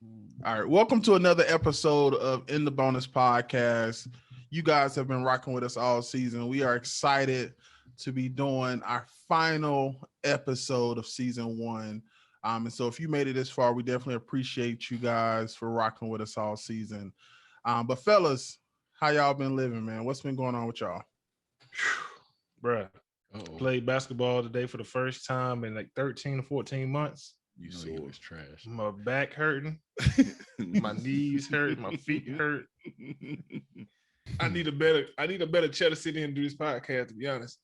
All right, welcome to another episode of In the Bonus Podcast. You guys have been rocking with us all season. We are excited to be doing our final episode of season one. And so if you made it this far, we definitely appreciate you guys for rocking with us all season. But fellas, how y'all been living, man? What's been going on with y'all? Bruh, played basketball today for the first time in like 13 or 14 months. You know it's trash. My back hurting, my knees hurt, my feet hurt. I need a better chair to sit in and do this podcast, to be honest.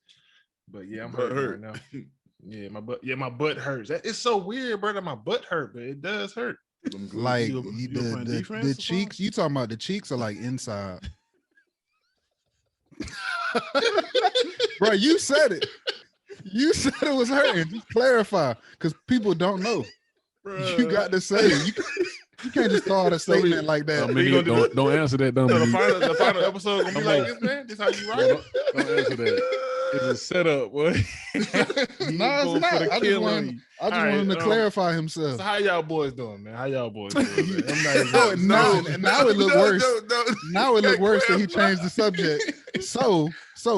But yeah, I'm hurting right now. Yeah, my butt hurts. It's so weird, brother. My butt hurt, but it does hurt. Like the cheeks, you talking about the cheeks are like inside. Bro, you said it. You said it was hurting. Just clarify, because people don't know. Bruh. You got to say it. You can't just throw out a statement like that. Don't answer that. So the final episode gonna be like this, man. This how you write? Don't answer that. It's a setup, boy. No, it's not. I just wanted to clarify himself. So how y'all boys doing, man? How y'all boys doing? Now it look worse. Now it look worse that he changed the subject. So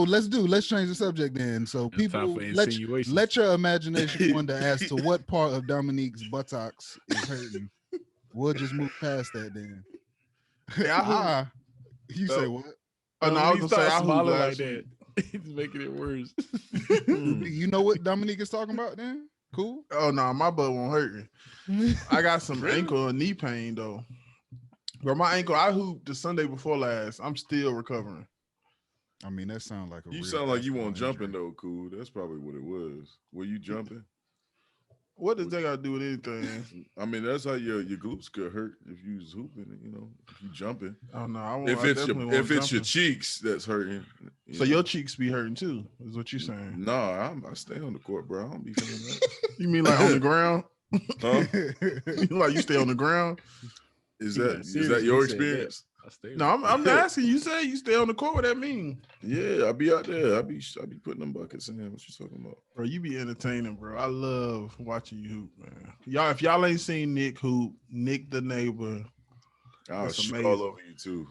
let's change the subject then. So people, let your imagination wonder as to what part of Dominique's buttocks is hurting. We'll just move past that then. You say what? Oh no, I was gonna say I smiling like that. He's making it worse. You know what Dominique is talking about then? Cool. Oh no, my butt won't hurt. I got some ankle and knee pain though. Bro, my ankle, I hooped the Sunday before last. I'm still recovering. I mean, that sounds like you sound like you weren't jumping though, cool. That's probably what it was. Were you jumping? What does that got to do with anything? I mean, that's how your glutes could hurt if you was hooping, you know, if you jumping. Oh no, if it's your cheeks that's hurting. So your cheeks be hurting too, is what you saying? No, I stay on the court, bro. I don't be feeling that. You mean like on the ground? Huh? Like you stay on the ground? Is that your experience? No, I'm asking. You say you stay on the court. What that mean? Yeah, I be out there. I be putting them buckets in. What you talking about, bro? You be entertaining, bro. I love watching you hoop, man. Y'all, if y'all ain't seen Nick hoop, Nick the neighbor, I'll shoot all over you too.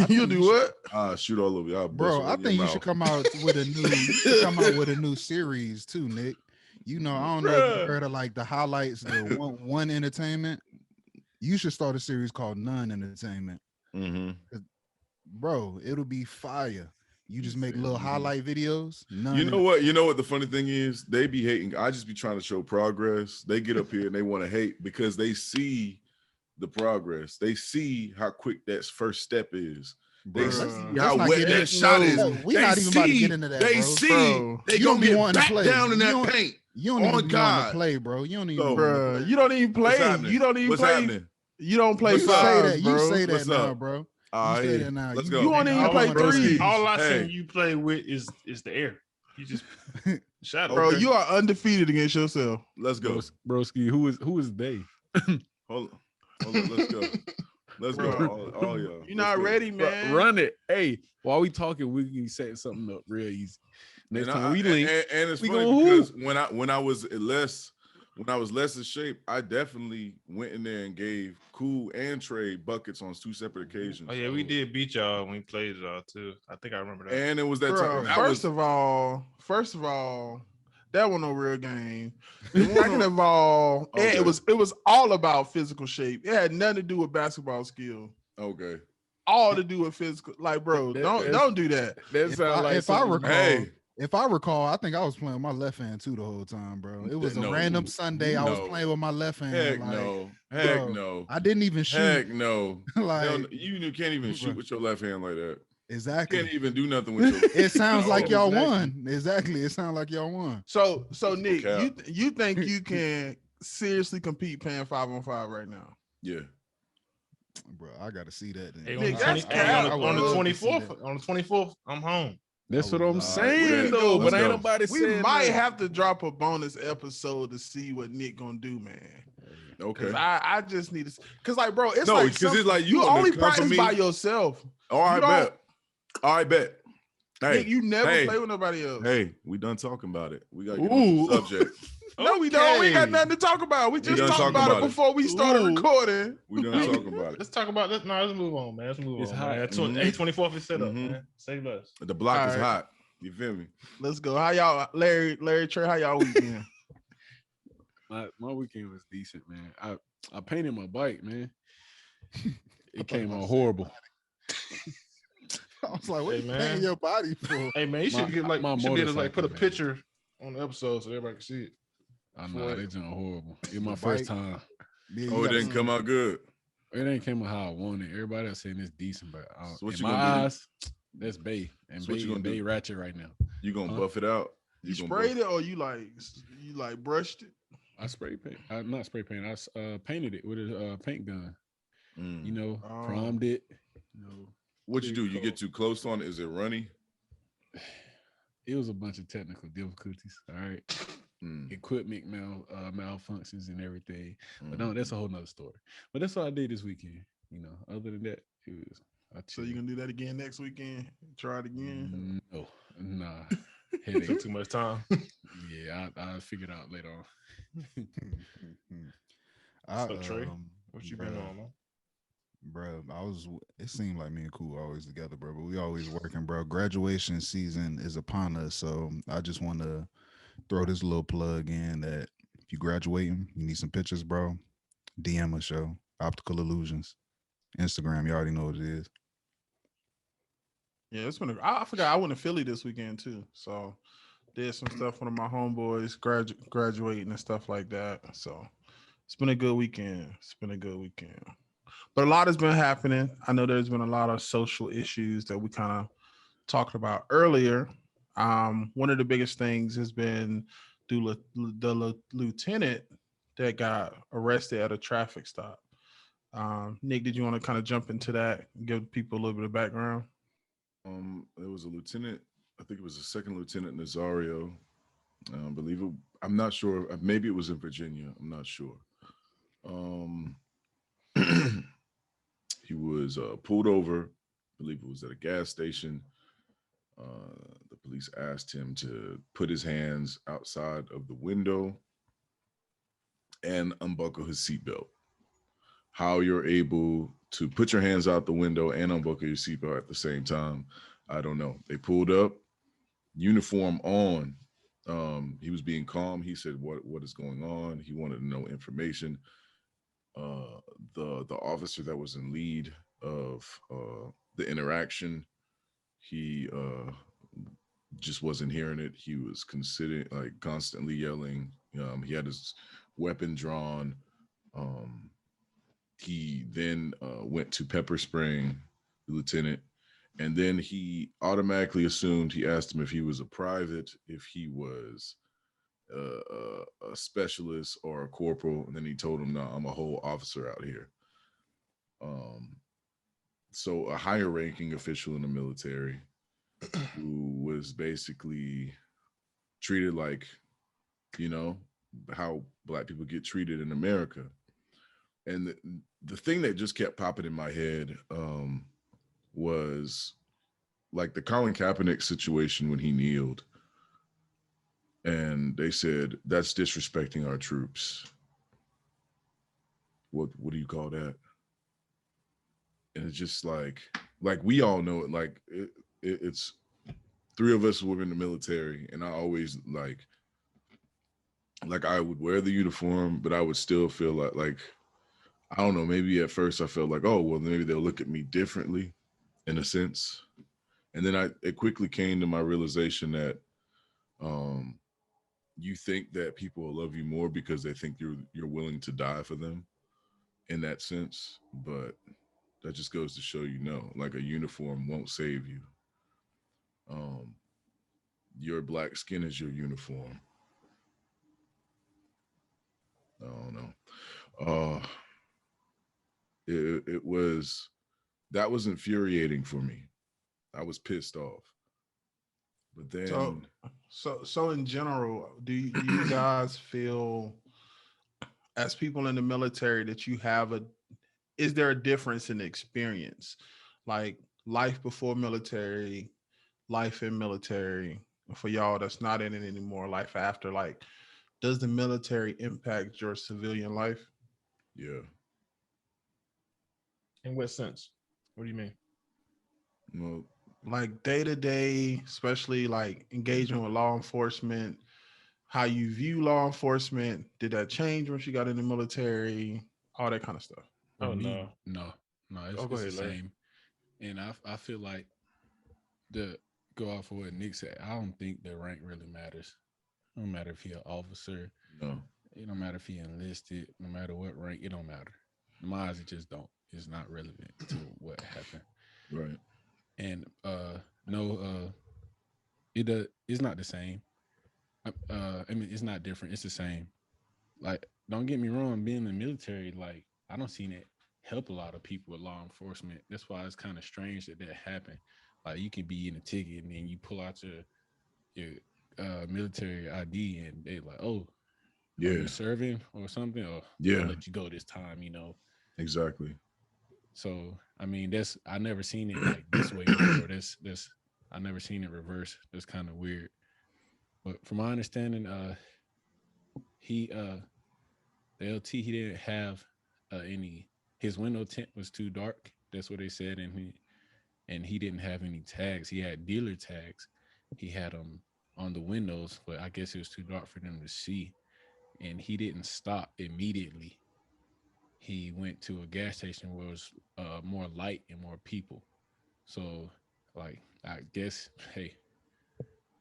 You do what? I'll shoot all over you, bro. I think you should come out with a new series too, Nick. You know, I don't know if you heard of like the highlights, the one entertainment. You should start a series called None Entertainment. Mm-hmm. Bro, it'll be fire. You just make little highlight videos. You know what the funny thing is? They be hating. I just be trying to show progress. They get up here and they want to hate because they see the progress. They see how quick that first step is. They see how wet that shot is. We're not even about to get into that. They see they gonna get back down in that paint. You don't even want to play, bro. You don't even. Bro, you don't even play. You don't even play. Happening? You don't play fives, bro. You say that now, bro. You say that now. Let's go. You won't even play threes. All I seen you play with is the air. You just shot it. Bro, you are undefeated against yourself. Let's go. Broski, who is they? Hold on, let's go. Let's go. All y'all. You're not ready, man. Run it. Hey, while we talking, we can set something up real easy. Next time we link, and it's funny because when I was less in shape, I definitely went in there and gave Cool and Trey buckets on 2 separate occasions. Oh yeah, we did beat y'all when we played y'all too. I think I remember that. And it was that time. First of all, that was no real game. Second of all, it was all about physical shape. It had nothing to do with basketball skill. Okay. All to do with physical. Like, bro, don't do that. That sounds like if I recall. If I recall, I think I was playing with my left hand too the whole time, bro. It was a random Sunday. I was playing with my left hand. Heck no. I didn't even shoot. Heck no. Like you can't even shoot with your left hand like that. Exactly. You can't even do nothing with your. It sounds like y'all won. Exactly. It sounds like y'all won. So Nick, you think you can seriously compete playing 5-on-5 right now? Yeah. Bro, I gotta see that. Then. Hey, on the 24th, I'm home. That's what I'm saying, though. But ain't nobody saying we might have to drop a bonus episode to see what Nick gonna do, man. Okay. I just need to, cause like, bro, it's it's like you only practice by yourself. All right, bet. Hey, Nick, you never play with nobody else. Hey, we done talking about it. We gotta get on the subject. No, we don't. We ain't got nothing to talk about. We just talked about it before we started recording. We done talking about it. Let's talk about this. No, let's move on, man. Let's move on. Man. 24th is set up, man. Save us. The block is hot. You feel me? Let's go. How y'all, Larry Trey? How y'all weekend? My weekend was decent, man. I painted my bike, man. It came out horrible. I was like, what you painting your body for? Hey man, you should get like you should be able to like put a picture on the episode so everybody can see it. I know it's horrible. It's my first time. It didn't come out good. It ain't came out how I wanted. Everybody else saying it's decent, but so in my eyes, that's Bay. And so Bay ratchet right now. You gonna buff it out? You sprayed it or you like brushed it? I spray paint. I not spray paint. I painted it with a paint gun. You know, primed it. You know, what'd you do? You get too close on it? Is it runny? It was a bunch of technical difficulties. All right. Equipment malfunctions and everything. But no, that's a whole nother story. But that's what I did this weekend. You know, other than that, it was. So you gonna do that again next weekend? Try it again? No, nah. Took too much time. Yeah, I'll figure it out later on. So Trey, what you been on, man? Bro, it seemed like me and Cool always together, bro, but we always working, bro. Graduation season is upon us, so I just want to throw this little plug in that if you graduating, you need some pictures, bro, DM us, show Optical Illusions. Instagram, you already know what it is. Yeah, it's been I forgot I went to Philly this weekend too, so did some stuff with my homeboys graduating and stuff like that. So it's been a good weekend. But a lot has been happening. I know there's been a lot of social issues that we kind of talked about earlier. One of the biggest things has been the lieutenant that got arrested at a traffic stop. Nick, did you want to kind of jump into that and give people a little bit of background? There was a lieutenant, I think it was a second lieutenant Nazario. I believe it, I'm not sure. Maybe it was in Virginia. I'm not sure. He was pulled over. I believe it was at a gas station. The police asked him to put his hands outside of the window and unbuckle his seatbelt. How you're able to put your hands out the window and unbuckle your seatbelt at the same time, I don't know. They pulled up, uniform on. He was being calm. He said, "What is going on?" He wanted to know information. The officer that was in lead of the interaction, he just wasn't hearing it. He was constantly yelling. He had his weapon drawn. He then went to pepper spraying the lieutenant, and then he automatically assumed, he asked him if he was a private, if he was a specialist or a corporal, and then he told him, "No, I'm a whole officer out here." So a higher ranking official in the military who was basically treated like, you know, how Black people get treated in America. And the thing that just kept popping in my head was like the Colin Kaepernick situation when he kneeled. And they said, "That's disrespecting our troops." What do you call that? And it's just like we all know it. Like it's three of us were in the military, and I always like I would wear the uniform, but I would still feel like I don't know, maybe at first I felt like, oh, well, maybe they'll look at me differently in a sense. And then it quickly came to my realization that you think that people will love you more because they think you're willing to die for them in that sense. But that just goes to show, like a uniform won't save you. Your black skin is your uniform. I don't know. That was infuriating for me. I was pissed off. But then so in general, do you guys feel as people in the military that you have is there a difference in experience? Like life before military, life in military, for y'all that's not in it anymore, life after, like Does the military impact your civilian life? Yeah. In what sense? What do you mean? Well, Like day to day, especially like engagement with law enforcement, how you view law enforcement. Did that change once you got in the military? All that kind of stuff. For Oh me, no. no, Oh, it's go the ahead, Larry. same. And I feel like the go off of what Nick said. I don't think the rank really matters. No matter if he an officer, no. it don't matter if he enlisted. No matter what rank, it don't matter. In my eyes, it just don't. It's not relevant to what happened. Right. And no, it does. It's not the same. I mean, it's not different. It's the same. Like, don't get me wrong. Being in the military, like, I don't seen it help a lot of people with law enforcement. That's why it's kind of strange that happened. Like, you can be in a ticket and then you pull out your military ID and they like, oh, are Yeah. you serving or something? Or Yeah. I'll let you go this time, you know. Exactly. So I mean, I never seen it like this way before. This I never seen it reverse. That's kind of weird. But from my understanding, he the LT he didn't have any. His window tint was too dark. That's what they said, and he didn't have any tags. He had dealer tags. He had them on the windows, but I guess it was too dark for them to see. And he didn't stop immediately. He went to a gas station where it was more light and more people. So, like, I guess, hey,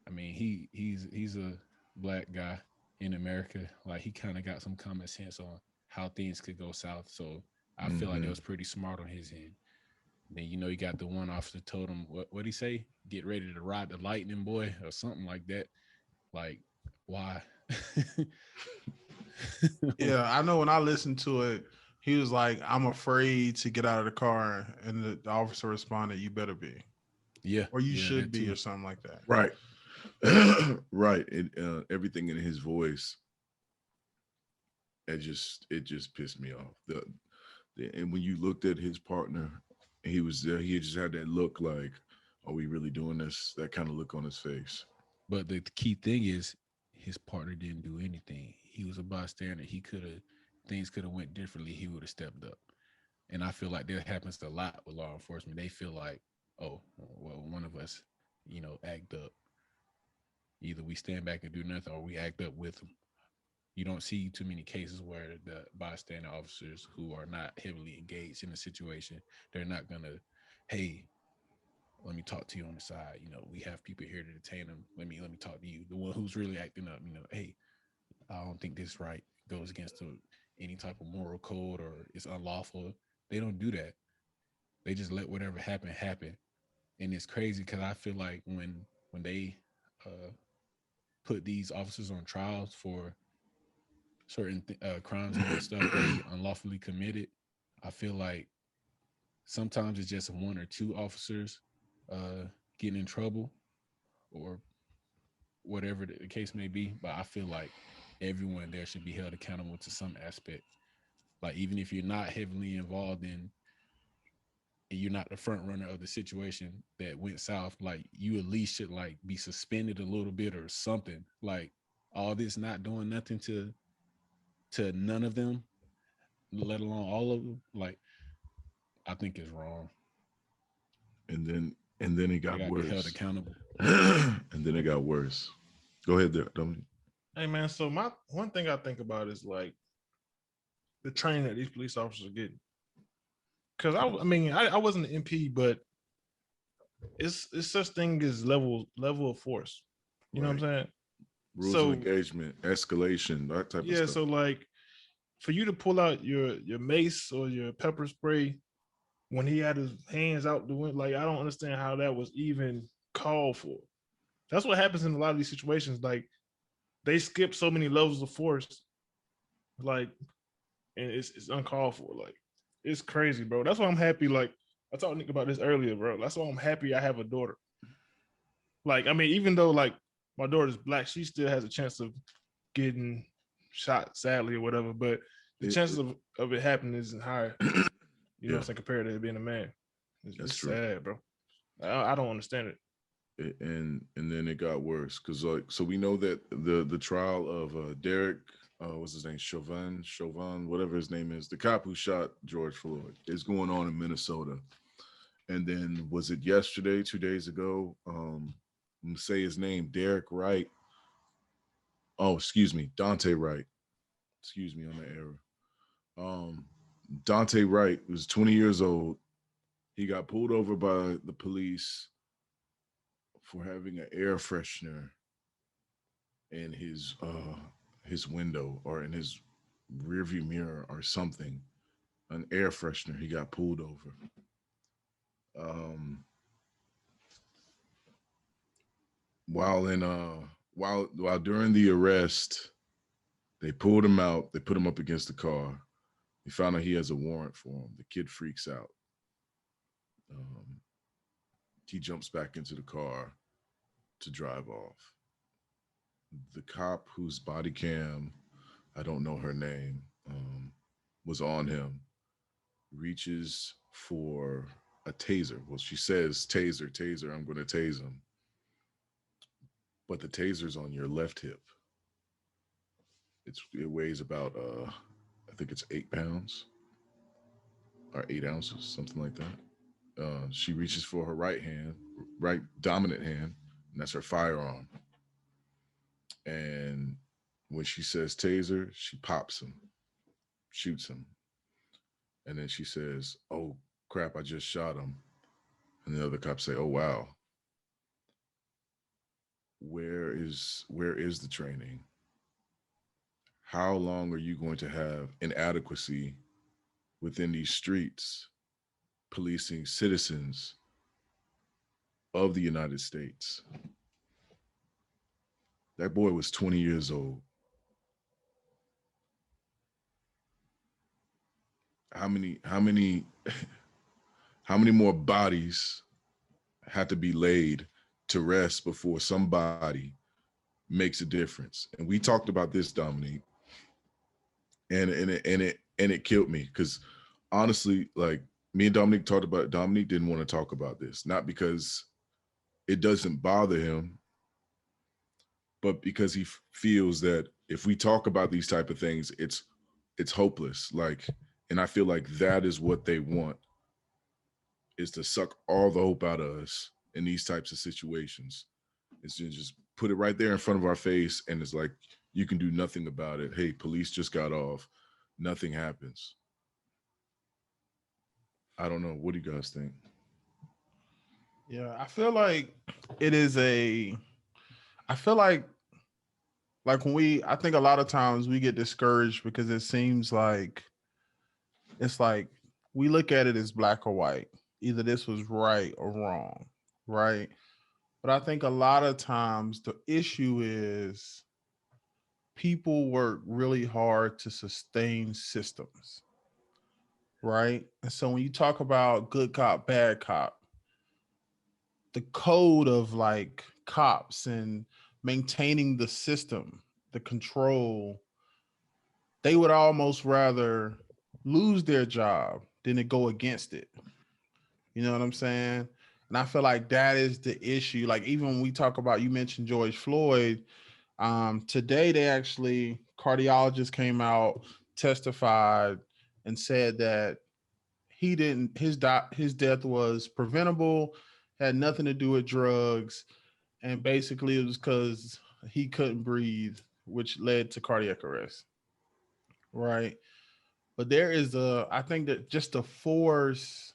I mean, he's a black guy in America. Like, he kind of got some common sense on how things could go south. So I feel like that was pretty smart on his end. Then you got the one officer told him what he say? Get ready to ride the lightning, boy, or something like that. Like, why? Yeah, I know when I listened to it, he was like, I'm afraid to get out of the car. And the officer responded, you better be. Yeah. Or you should that be, too. or something like that. Right. Right. Everything in his voice, it just pissed me off. And when you looked at his partner, he was there. He just had that look like, are we really doing this? That kind of look on his face. But the key thing is his partner didn't do anything. He was a bystander. Things could have went differently. He would have stepped up. And I feel like that happens a lot with law enforcement. They feel like, oh, well, one of us, act up. Either we stand back and do nothing or we act up with them. You don't see too many cases where the bystander officers who are not heavily engaged in the situation, they're not gonna, hey, let me talk to you on the side. We have people here to detain them. Let me talk to you. The one who's really acting up, hey, I don't think this right goes against any type of moral code or it's unlawful. They don't do that. They just let whatever happen. And it's crazy because I feel like when they put these officers on trials for certain crimes and stuff they unlawfully committed, I feel like sometimes it's just one or two officers getting in trouble or whatever the case may be. But I feel like everyone there should be held accountable to some aspect. Like, even if you're not heavily involved in, and you're not the front runner of the situation that went south, like, you at least should like be suspended a little bit or something. Like, all this not doing nothing to none of them, let alone all of them. Like, I think it's wrong. And then it got They got to be held worse. accountable. And then it got worse. Go ahead there, Dominic. Hey man, so my one thing I think about is like the training that these police officers are getting. Because I wasn't an MP, but it's such thing as level of force. You know what I'm saying? Rules of engagement, escalation, that type of stuff. Yeah, so like for you to pull out your mace or your pepper spray when he had his hands out the window, like I don't understand how that was even called for. That's what happens in a lot of these situations. Like they skip so many levels of force, like, and it's uncalled for. Like it's crazy, bro. That's why I'm happy. Like I talked to Nick about this earlier, bro. That's why I'm happy I have a daughter. Like, I mean, even though like my daughter's black, she still has a chance of getting shot, sadly, or whatever. But the chances of it happening isn't higher. You know what I'm saying, compared to being a man. It's true. sad, bro. I don't understand it. and then it got worse because so we know that the trial of Derek, what's his name, Chauvin, whatever his name is, the cop who shot George Floyd, is going on in Minnesota. And then was it yesterday, 2 days ago? I'm gonna say his name, Derek Wright. Oh, excuse me, Dante Wright. Excuse me on the error. Dante Wright was 20 years old. He got pulled over by the police for having an air freshener in his window or in his rearview mirror or something. An air freshener. He got pulled over. Um, while in while during the arrest, they pulled him out. They put him up against the car. They found out he has a warrant for him. The kid freaks out. Um, he jumps back into the car to drive off. The cop whose body cam, I don't know her name, was on him, reaches for a taser. Well, she says, taser, taser, I'm going to tase him. But the taser's on your left hip. It weighs about, I think it's 8 pounds or 8 ounces, something like that. She reaches for her right hand, right dominant hand, and that's her firearm. And when she says taser, she pops him, shoots him. And then she says, "Oh crap, I just shot him." And the other cops say, "Oh wow. Where is the training? How long are you going to have inadequacy within these streets policing citizens of the United States?" That boy was 20 years old. How many how many more bodies have to be laid to rest before somebody makes a difference? And we talked about this, Dominique, and it killed me because honestly, like me and Dominique talked about it. Dominique didn't want to talk about this, not because it doesn't bother him, but because he feels that if we talk about these type of things, it's hopeless. Like, and I feel like that is what they want, is to suck all the hope out of us in these types of situations. It's to just put it right there in front of our face, and it's like you can do nothing about it. Hey, police just got off. Nothing happens. I don't know. What do you guys think? Yeah, I feel like it is a. I feel like when I think a lot of times we get discouraged because it seems like it's like we look at it as black or white. Either this was right or wrong, right? But I think a lot of times the issue is people work really hard to sustain systems, right? And so when you talk about good cop, bad cop, the code of like cops and maintaining the system, the control, they would almost rather lose their job than to go against it. You know what I'm saying? And I feel like that is the issue. Like even when we talk about, you mentioned George Floyd, today they actually, cardiologist came out, testified, and said that he didn't his death was preventable, had nothing to do with drugs, and basically it was because he couldn't breathe, which led to cardiac arrest. Right. But there is I think that just the force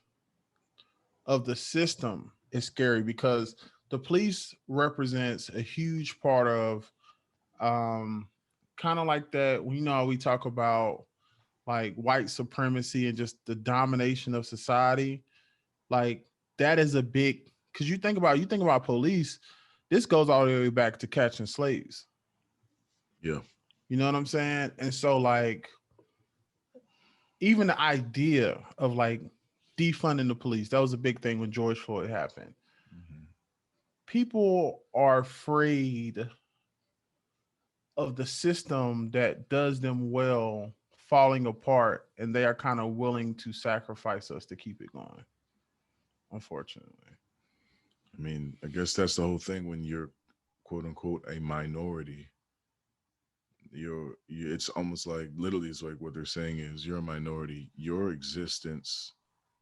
of the system is scary because the police represents a huge part of um kind of like that. We know we talk about like white supremacy and just the domination of society. Like that is a big, because you think about police, this goes all the way back to catching slaves. Yeah. You know what I'm saying? And so like even the idea of like defunding the police, that was a big thing when George Floyd happened. Mm-hmm. People are afraid of the system that does them well falling apart, and they are kind of willing to sacrifice us to keep it going, unfortunately. I mean, I guess that's the whole thing when you're quote unquote a minority. It's almost like literally it's like what they're saying is you're a minority. Your existence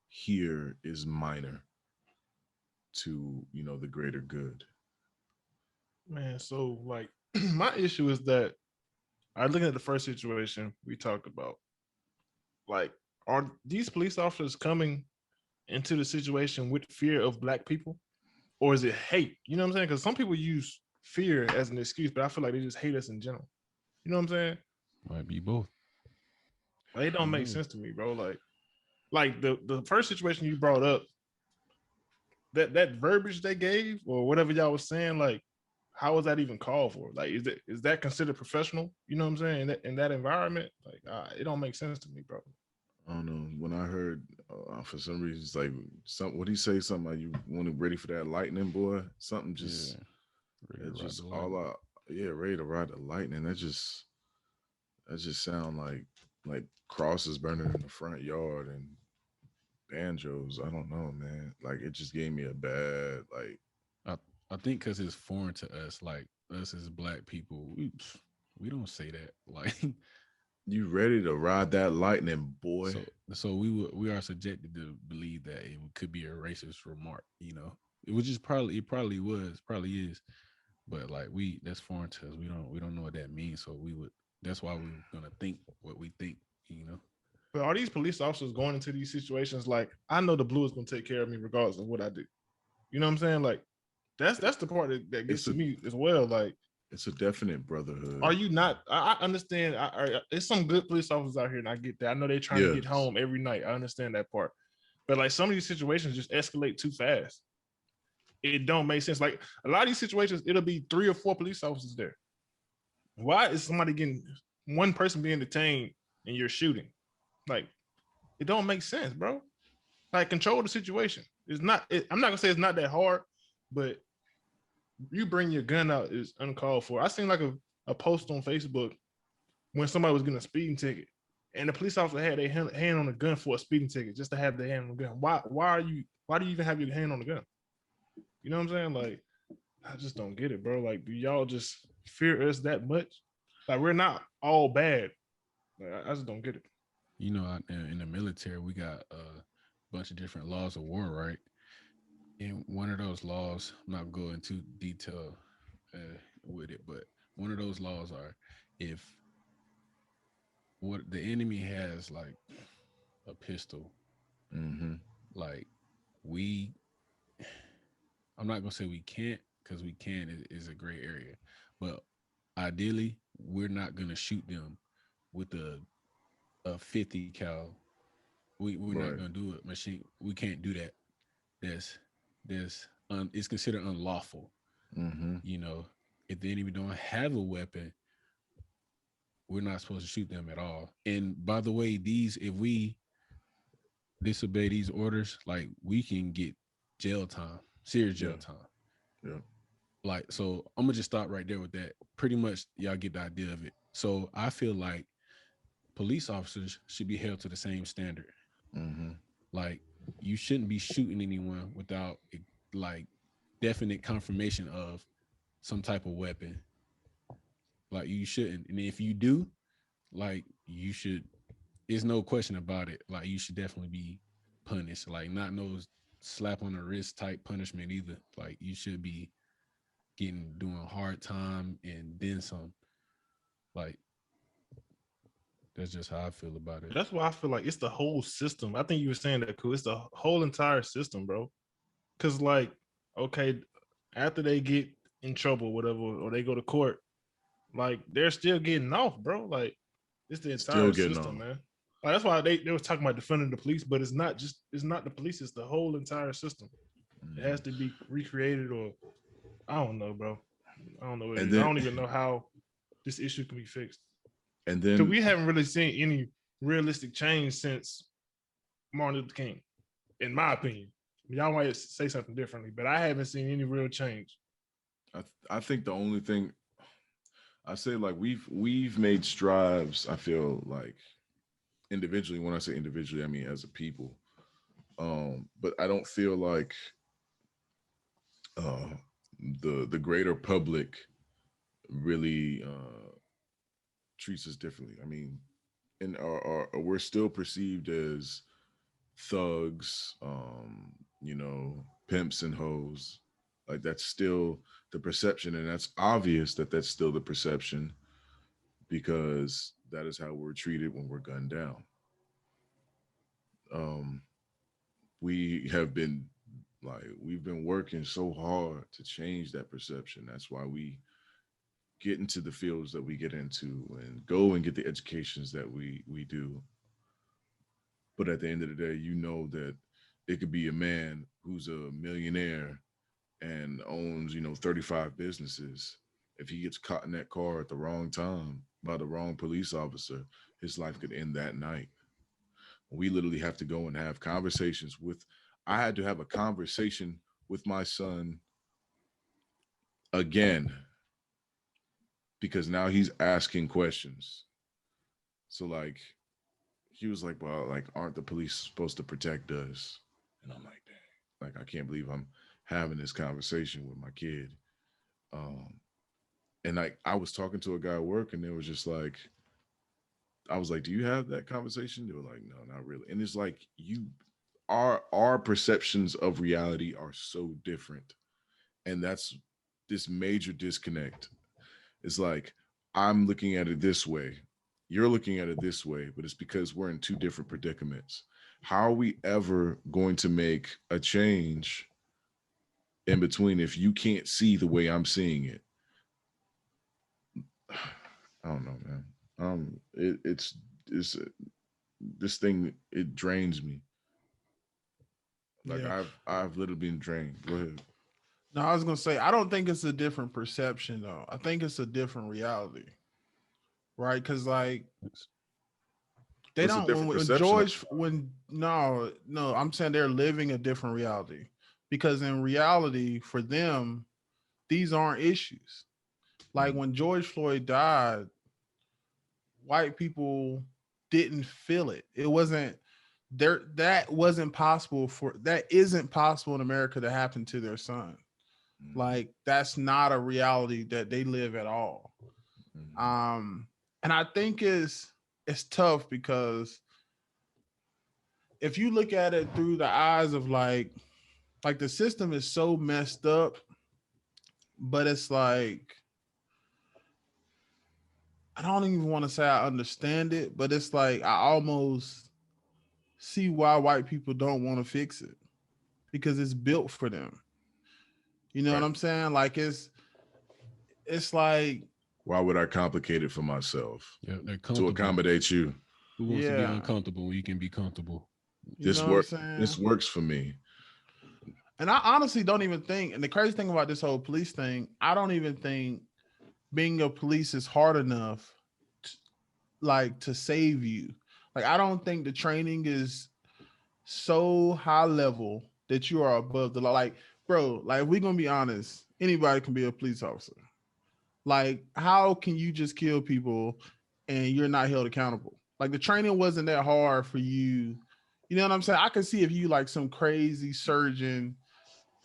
here is minor to, the greater good. Man, so like my issue is that I looking at the first situation we talked about. Like, are these police officers coming into the situation with fear of black people? Or is it hate? You know what I'm saying? Because some people use fear as an excuse, but I feel like they just hate us in general. You know what I'm saying? Might be both. Like, it don't make sense to me, bro. Like the first situation you brought up, that verbiage they gave or whatever y'all was saying, like, how was that even called for? Like, is that considered professional? You know what I'm saying? In that environment, like, it don't make sense to me, bro. I don't know. When I heard, for some reason, it's like what do you say? Something like you want to ready for that lightning, boy? Something just, it's just all out. Yeah, ready to ride the lightning. That just sound like crosses burning in the front yard and banjos. I don't know, man. Like it just gave me a bad like. I think because it's foreign to us, like us as black people, we don't say that. Like, you ready to ride that lightning, boy? So we are subjected to believe that it could be a racist remark. It probably is, but like that's foreign to us. We don't know what that means. So that's why we're gonna think what we think. But are these police officers going into these situations like, I know the blue is gonna take care of me regardless of what I do? You know what I'm saying? Like, that's the part that gets to me as well. Like, it's a definite brotherhood. Are you not? I understand. There's some good police officers out here, and I get that. I know they're trying to get home every night. I understand that part. But like some of these situations just escalate too fast. It don't make sense. Like a lot of these situations, it'll be 3 or 4 police officers there. Why is one person being detained and you're shooting? Like, it don't make sense, bro. Like, control the situation. I'm not gonna say it's not that hard, but you bring your gun out is uncalled for. I seen like a post on Facebook when somebody was getting a speeding ticket, and the police officer had their hand on the gun for a speeding ticket just to have their hand on the gun. Why do you even have your hand on the gun? You know what I'm saying? Like, I just don't get it, bro. Like, do y'all just fear us that much? Like, we're not all bad. Like, I just don't get it. In the military, we got a bunch of different laws of war, right? And one of those laws, I'm not going into detail with it, but one of those laws are if what the enemy has like a pistol, like I'm not gonna say we can't, because we can is a gray area, but ideally we're not gonna shoot them with a 50 cal. We're not gonna do it. Machine. We can't do that. It's considered unlawful. If the enemy don't have a weapon, we're not supposed to shoot them at all. And by the way, if we disobey these orders, like we can get jail time, serious jail time. Yeah. Like, so I'm gonna just stop right there with that. Pretty much, y'all get the idea of it. So I feel like police officers should be held to the same standard. Like, you shouldn't be shooting anyone without like definite confirmation of some type of weapon. Like, you shouldn't. And if you do, like, you should, there's no question about it. Like, you should definitely be punished. Like, not no slap on the wrist type punishment either. Like, you should be doing hard time and then some. Like, that's just how I feel about it. That's why I feel like it's the whole system. I think you were saying that, cool. It's the whole entire system, bro. Cause like, okay, after they get in trouble, whatever, or they go to court, like they're still getting off, bro. Like, it's the entire system, man. Like, that's why they was talking about defunding the police, but it's not the police, it's the whole entire system. It has to be recreated, or I don't know, bro. I don't know what it is. I don't even know how this issue can be fixed. And then we haven't really seen any realistic change since Martin Luther King, in my opinion. Y'all might say something differently, but I haven't seen any real change. I think the only thing I say, like, we've made strides, I feel like, individually. When I say individually, I mean as a people. But I don't feel like the greater public really treats us differently. I mean, and we're still perceived as thugs, pimps and hoes. Like that's still the perception, and that's obvious that that's still the perception because that is how we're treated when we're gunned down. Um, we've been working so hard to change that perception. That's why we get into the fields that we get into and go and get the educations that we do. But at the end of the day, you know that it could be a man who's a millionaire and owns, 35 businesses. If he gets caught in that car at the wrong time by the wrong police officer, his life could end that night. We literally have to go and have conversations with, I had to have a conversation with my son again because now he's asking questions. So like he was like, well, like, aren't the police supposed to protect us? And I'm like, dang, like I can't believe I'm having this conversation with my kid. Um, and like I was talking to a guy at work and they was just like, I was like, do you have that conversation? They were like, no, not really. And it's like our perceptions of reality are so different. And that's this major disconnect. It's like I'm looking at it this way, you're looking at it this way, but it's because we're in two different predicaments. How are we ever going to make a change in between if you can't see the way I'm seeing it? I don't know, man. It's this thing, it drains me. Like Yeah. I've literally been drained. Go ahead. No, I was gonna say I don't think it's a different perception though. I think it's a different reality, right? Because like they What's a don't different when perception? George when no, I'm saying they're living a different reality because in reality for them these aren't issues. Like when George Floyd died, white people didn't feel it. It wasn't there. That wasn't possible for that isn't possible in America to happen to their son. Like that's not a reality that they live at all. And I think it's tough because if you look at it through the eyes of like the system is so messed up, but it's like I don't even want to say I understand it, but it's like I almost see why white people don't want to fix it because it's built for them. You know Right. what I'm saying? Like it's like Why would I complicate it for myself Yeah, they're to comfortable. accommodate you? Who wants to be yeah, uncomfortable when you can be comfortable? you This know what I'm work. saying? This works for me. And I honestly don't even think, and the crazy thing about this whole police thing, I don't even think being a police is hard enough to, like to save you. Like I don't think the training is so high level that you are above the law. Like, bro, like if we're gonna be honest, anybody can be a police officer. Like, how can you just kill people and you're not held accountable? Like the training wasn't that hard for you. You know what I'm saying? I can see if you like some crazy surgeon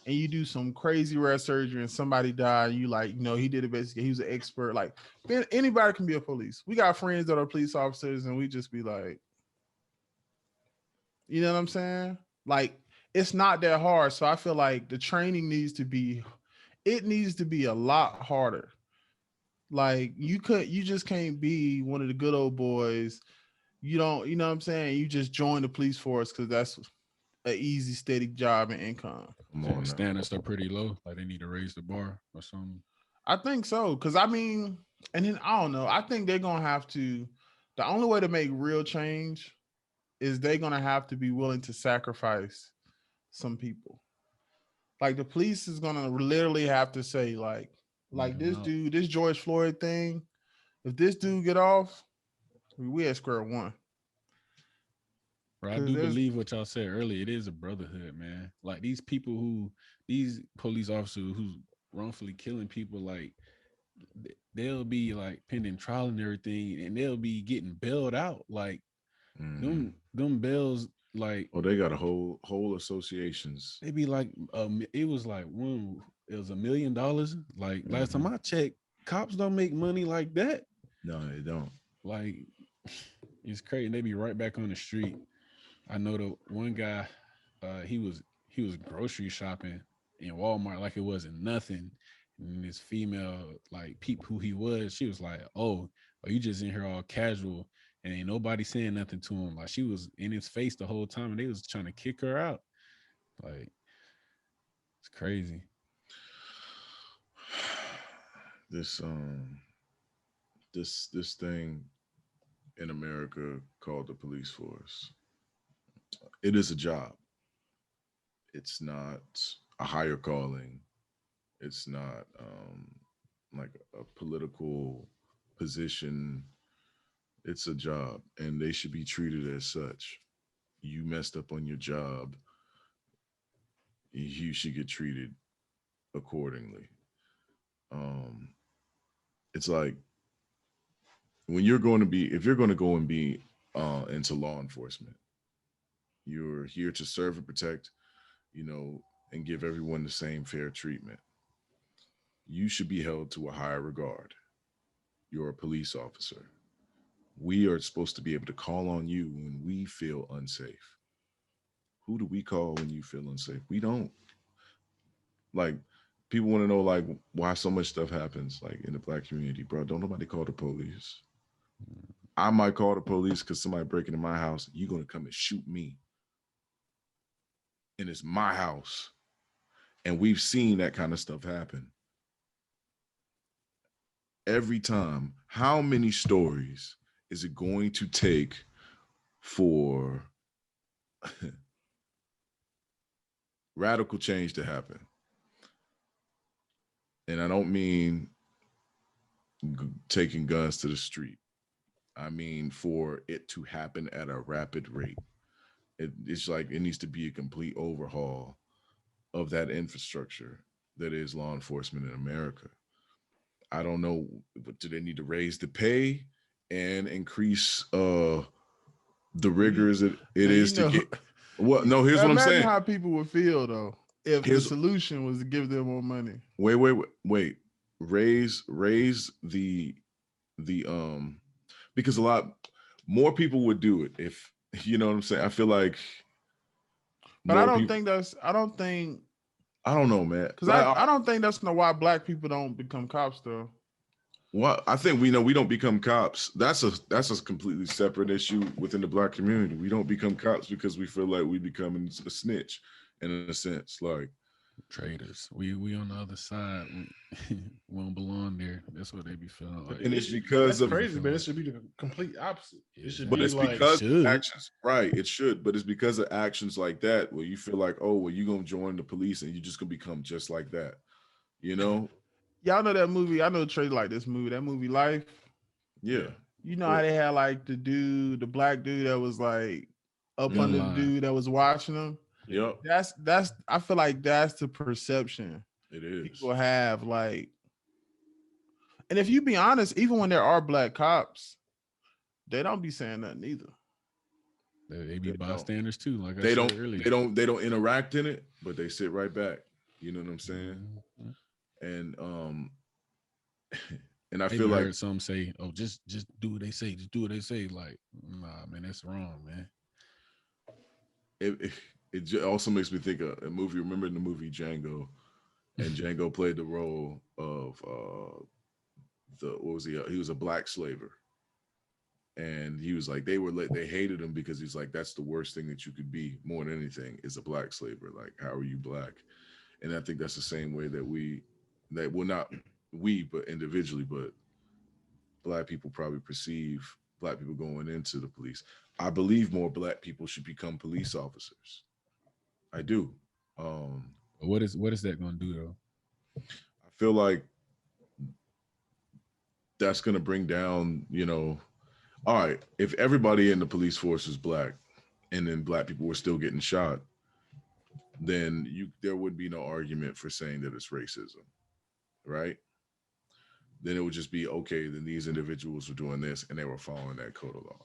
and you do some crazy rare surgery and somebody died, you like, he did it basically. He was an expert. Like anybody can be a police. We got friends that are police officers and we just be like, you know what I'm saying? Like it's not that hard. So I feel like the training it needs to be a lot harder. Like you just can't be one of the good old boys. You don't, you know what I'm saying? You just join the police force because that's an easy, steady job and income. Come So the on now. standards are pretty low. Like they need to raise the bar or something. I think so. Cause I mean, and then I don't know. I think they're gonna have to the only way to make real change is they're gonna have to be willing to sacrifice some people. Like the police is gonna literally have to say, like Weed them this out. dude, this George Floyd thing, if this dude get off, we at square one. Bro, I Cause do there's believe what y'all said earlier. It is a brotherhood, man. Like these police officers who's wrongfully killing people, like they'll be like pending trial and everything, and they'll be getting bailed out. Like Mm-hmm. them bails, like Oh, they got a whole associations. they be like, it was like one. it was $1 million. Like last time I checked, cops don't make money like that. No, they don't. Like it's crazy. They be right back on the street. I know the one guy, he was grocery shopping in Walmart like it wasn't nothing. And this female like peeped who he was. She was like, "Oh, are you just in here all casual?" And ain't nobody saying nothing to him. Like she was in his face the whole time, and they was trying to kick her out. Like it's crazy. This this thing in America called the police force. It is a job. It's not a higher calling. It's not like a political position. It's a job, and they should be treated as such. You messed up on your job, you should get treated accordingly. Um, it's like when you're going to be, if you're going to go and be into law enforcement, you're here to serve and protect, and give everyone the same fair treatment. You should be held to a higher regard. You're a police officer. We are supposed to be able to call on you when we feel unsafe. Who do we call when you feel unsafe? We don't. Like, people want to know, like, why so much stuff happens, like, in the Black community, bro. Don't nobody call the police. I might call the police because somebody breaking in my house. You're going to come and shoot me. And it's my house. And we've seen that kind of stuff happen. Every time. How many stories is it going to take for radical change to happen? And I don't mean taking guns to the street. I mean for it to happen at a rapid rate. It's like it needs to be a complete overhaul of that infrastructure that is law enforcement in America. I don't know, but do they need to raise the pay and increase the rigors it is to get? Well, no, here's what I'm saying. Imagine how people would feel though if the solution was to give them more money. Wait. Raise the because a lot more people would do it if you know what I'm saying. I feel like, but I don't know, man. Because I don't think that's why Black people don't become cops though. Well, I think we don't become cops. That's a completely separate issue within the Black community. We don't become cops because we feel like we become a snitch, in a sense, like traitors. We on the other side. We don't belong there. That's what they be feeling like. And it's because of crazy, man. It should be the complete opposite. It should be it's like because of actions, right? It should, but it's because of actions like that where you feel like, oh, well, you're gonna join the police and you're just gonna become just like that, you know? Y'all know that movie? I know Trey like this movie. That movie Life. Yeah. You know how they had like the black dude that was like up under the dude that was watching them. Yep. That's I feel like that's the perception it is people have, like, and if you be honest, even when there are Black cops, they don't be saying nothing either. They be bystanders too, like they don't earlier. They don't interact in it, but they sit right back. You know what I'm saying? Mm-hmm. And and I feel like some say, "Oh, just do what they say. Just do what they say." Like, nah, man, that's wrong, man. It also makes me think of a movie. Remember in the movie Django, and Django played the role of what was he? He was a Black slaver, and he was like they hated him because he's like that's the worst thing that you could be more than anything is a Black slaver. Like, how are you Black? And I think that's the same way that not we, but individually, but Black people probably perceive Black people going into the police. I believe more Black people should become police officers. I do. What is that going to do though? I feel like that's going to bring down, all right, if everybody in the police force is Black and then Black people were still getting shot, then there would be no argument for saying that it's racism, right? Then it would just be, okay, then these individuals were doing this and they were following that code of law.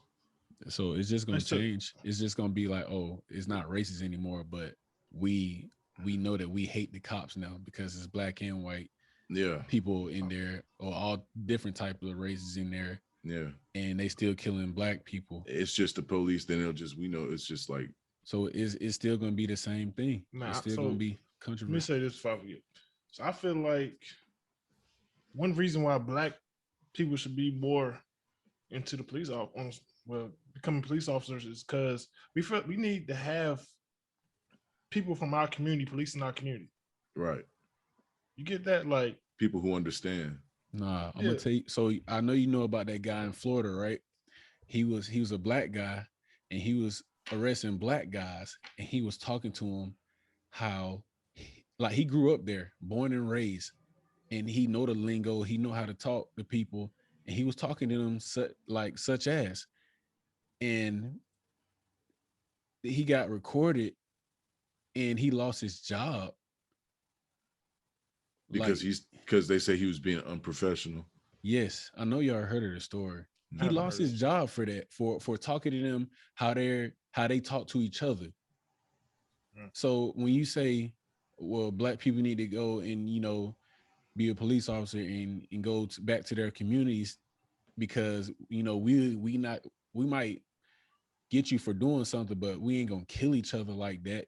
So it's just going to change. It's just going to be like, oh, it's not racist anymore, but we we know that we hate the cops now because it's black and white. Yeah, people in there, or all different type of races in there. Yeah, and they still killing black people. It's just the police. Then we know it's just like. So it's still gonna be the same thing. It's still gonna be controversial. Let me say this before I forget. So I feel like one reason why black people should be more into the police officers, well, becoming police officers, is because we need to have people from our community policing our community. Right. You get that? Like people who understand. Nah, I'm gonna tell you. So I know you know about that guy in Florida, right? He was a black guy, and he was arresting black guys, and he was talking to them how, like, he grew up there, born and raised, and he know the lingo, he know how to talk to people, and he was talking to them such as, and he got recorded, and he lost his job because they say he was being unprofessional. Yes, I know y'all heard of the story. He lost his job for that, for talking to them how they talk to each other. So when you say, well, black people need to go and be a police officer and go back to their communities, because we might get you for doing something, but we ain't gonna kill each other like that,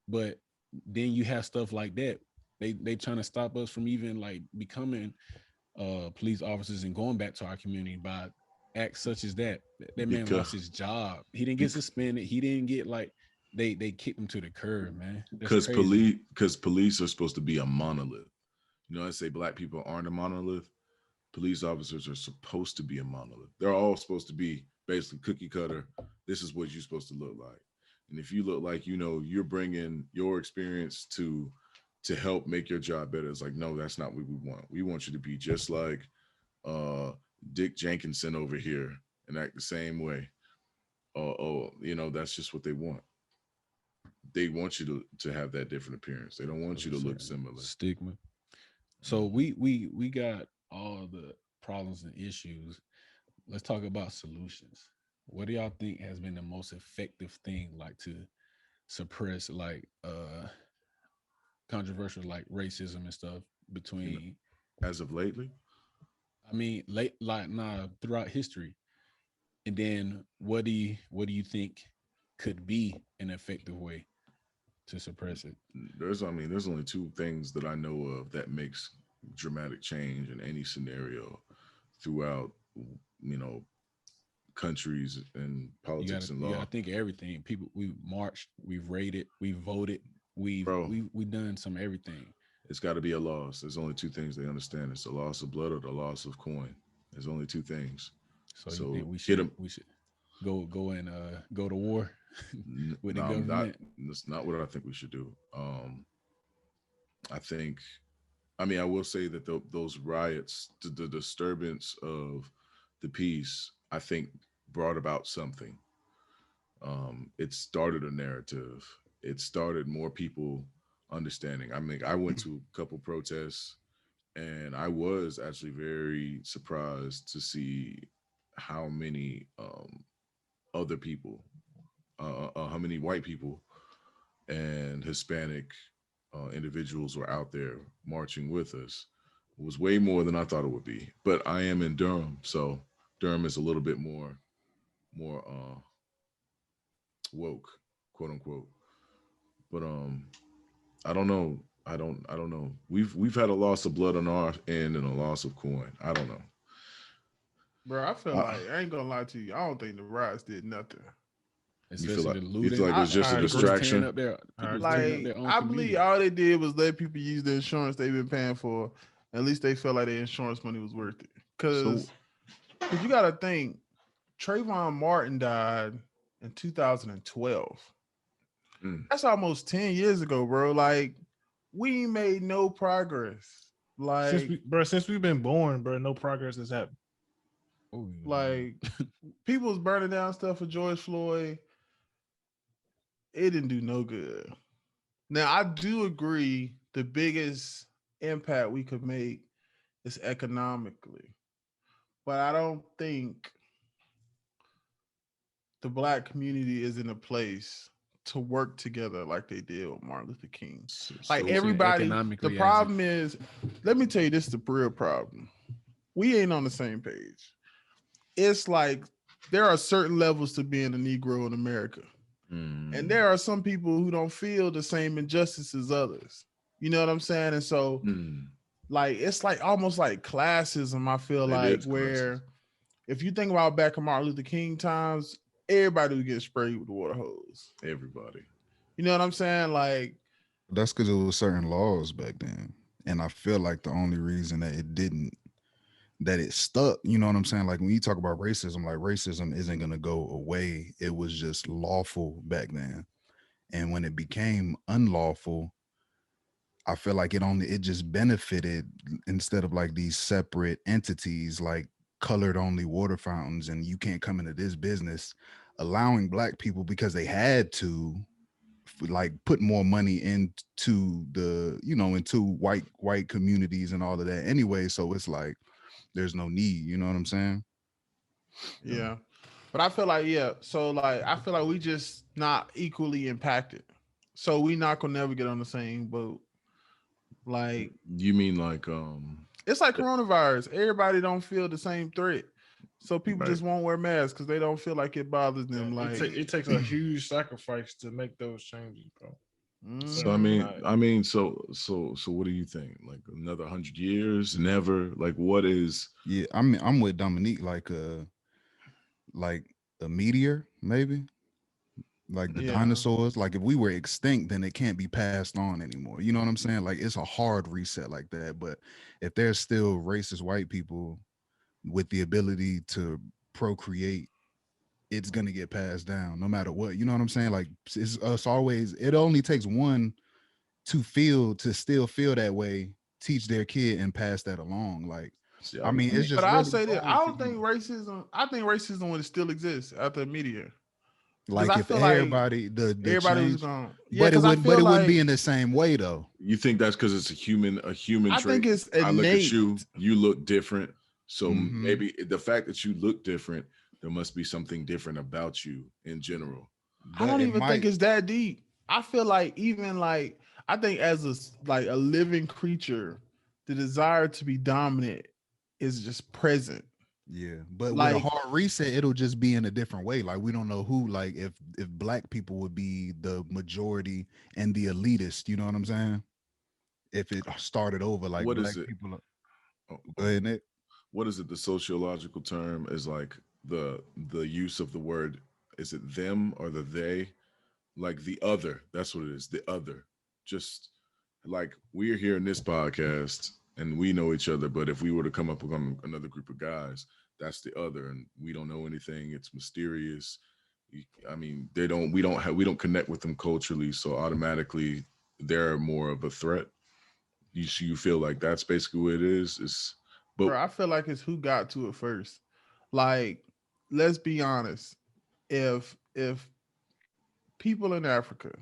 But then you have stuff like that. They trying to stop us from even like becoming police officers and going back to our community by acts such as that. That man lost his job. He didn't get suspended. He didn't get like they kicked him to the curb, man. Because police are supposed to be a monolith. I say black people aren't a monolith. Police officers are supposed to be a monolith. They're all supposed to be basically cookie cutter. This is what you're supposed to look like. And if you look like, you're bringing your experience to help make your job better, it's like, no, that's not what we want. We want you to be just like Dick Jenkinson over here and act the same way. That's just what they want. They want you to have that different appearance. They don't want you to look similar. Stigma. So we got all the problems and issues. Let's talk about solutions. What do y'all think has been the most effective thing, like, to suppress like controversial like racism and stuff between as of lately? I mean, throughout history. And then what do you think could be an effective way to suppress it? There's only two things that I know of that makes dramatic change in any scenario throughout, countries and politics and law. You gotta think of everything. People, we marched, we've raided, we voted, we've done some everything. It's got to be a loss. There's only two things they understand. It's the loss of blood or the loss of coin. There's only two things. So you think we should go and go to war with the government? That's not what I think we should do. I will say that those riots, the disturbance of the peace, I think brought about something. It started a narrative. It started more people understanding. I went to a couple protests, and I was actually very surprised to see how many other people, how many white people and Hispanic individuals were out there marching with us. It was way more than I thought it would be. But I am in Durham, so Durham is a little bit more woke, quote unquote. But I don't know. I don't know. We've had a loss of blood on our end and a loss of coin. I don't know. Bro, I feel like, I ain't gonna lie to you, I don't think the riots did nothing. You feel like it was just a distraction? I believe all they did was let people use the insurance they've been paying for. At least they felt like their insurance money was worth it. Because you got to think, Trayvon Martin died in 2012. That's almost 10 years ago, bro. Like, we made no progress. Like, since we've been born, bro, no progress has happened. Like, people was burning down stuff for George Floyd. It didn't do no good. Now, I do agree the biggest impact we could make is economically. But I don't think the Black community is in a place to work together like they did with Martin Luther King. So Like everybody, the problem is, let me tell you, this is the real problem. We ain't on the same page. It's like there are certain levels to being a Negro in America. And there are some people who don't feel the same injustice as others. You know what I'm saying? And so, like, it's like almost like classism, I feel like, where if you think about back in Martin Luther King times, everybody would get sprayed with the water hose. Everybody. You know what I'm saying? Like, that's because it was certain laws back then. And I feel like the only reason that it stuck, you know what I'm saying? Like when you talk about racism, like racism isn't going to go away. It was just lawful back then. And when it became unlawful, I feel like it just benefited, instead of like these separate entities, like colored only water fountains, and you can't come into this business, allowing Black people, because they had to, like, put more money into the, into white communities and all of that anyway. So it's like there's no need, you know what I'm saying? Yeah. But I feel like, so like I feel like we just not equally impacted. So we not gonna never get on the same boat. Like, you mean like it's like coronavirus. Everybody don't feel the same threat. So people just won't wear masks because they don't feel like it bothers them. Like it takes a huge sacrifice to make those changes, bro. So I mean, so what do you think? Like another 100 years? Never? Like what is? Yeah, I'm with Dominique. Like a meteor, maybe. Like the dinosaurs. Like if we were extinct, then it can't be passed on anymore. You know what I'm saying? Like it's a hard reset like that. But if there's still racist white people with the ability to procreate, it's gonna get passed down no matter what. You know what I'm saying? Like it's always. It only takes one to still feel that way, teach their kid and pass that along. Like, I mean, it's just. But I'll say this: I don't think racism. I think racism would still exist after a meteor. Like if everybody, the everybody change, was gone, but it wouldn't be in the same way though. You think that's because it's a human trait? I think it's innate. I look at you, you look different. So maybe the fact that you look different, there must be something different about you in general. I don't even think it's that deep. I feel like even like I think as a living creature, the desire to be dominant is just present. Yeah, but like, with a hard reset, it'll just be in a different way. Like we don't know who, like if Black people would be the majority and the elitist, you know what I'm saying? If it started over, like what Black is it? People. Go ahead, Nick. What is it? The sociological term is like the use of the word. Is it them or the they? Like the other. That's what it is. The other. Just like we're here in this podcast and we know each other, but if we were to come up with another group of guys, that's the other, and we don't know anything. It's mysterious. I mean, we don't connect with them culturally, so automatically they're more of a threat. You feel like that's basically what it is. But bro, I feel like it's who got to it first. Like, let's be honest. If people in Africa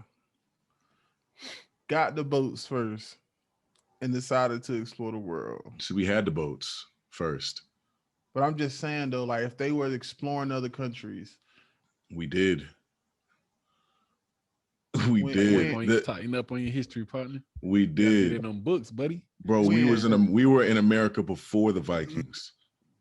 got the boats first and decided to explore the world. So we had the boats first. But I'm just saying though, like if they were exploring other countries. We did. We did. Tighten up on your history, partner. We did. Get in them books, buddy. Bro, we were in America before the Vikings.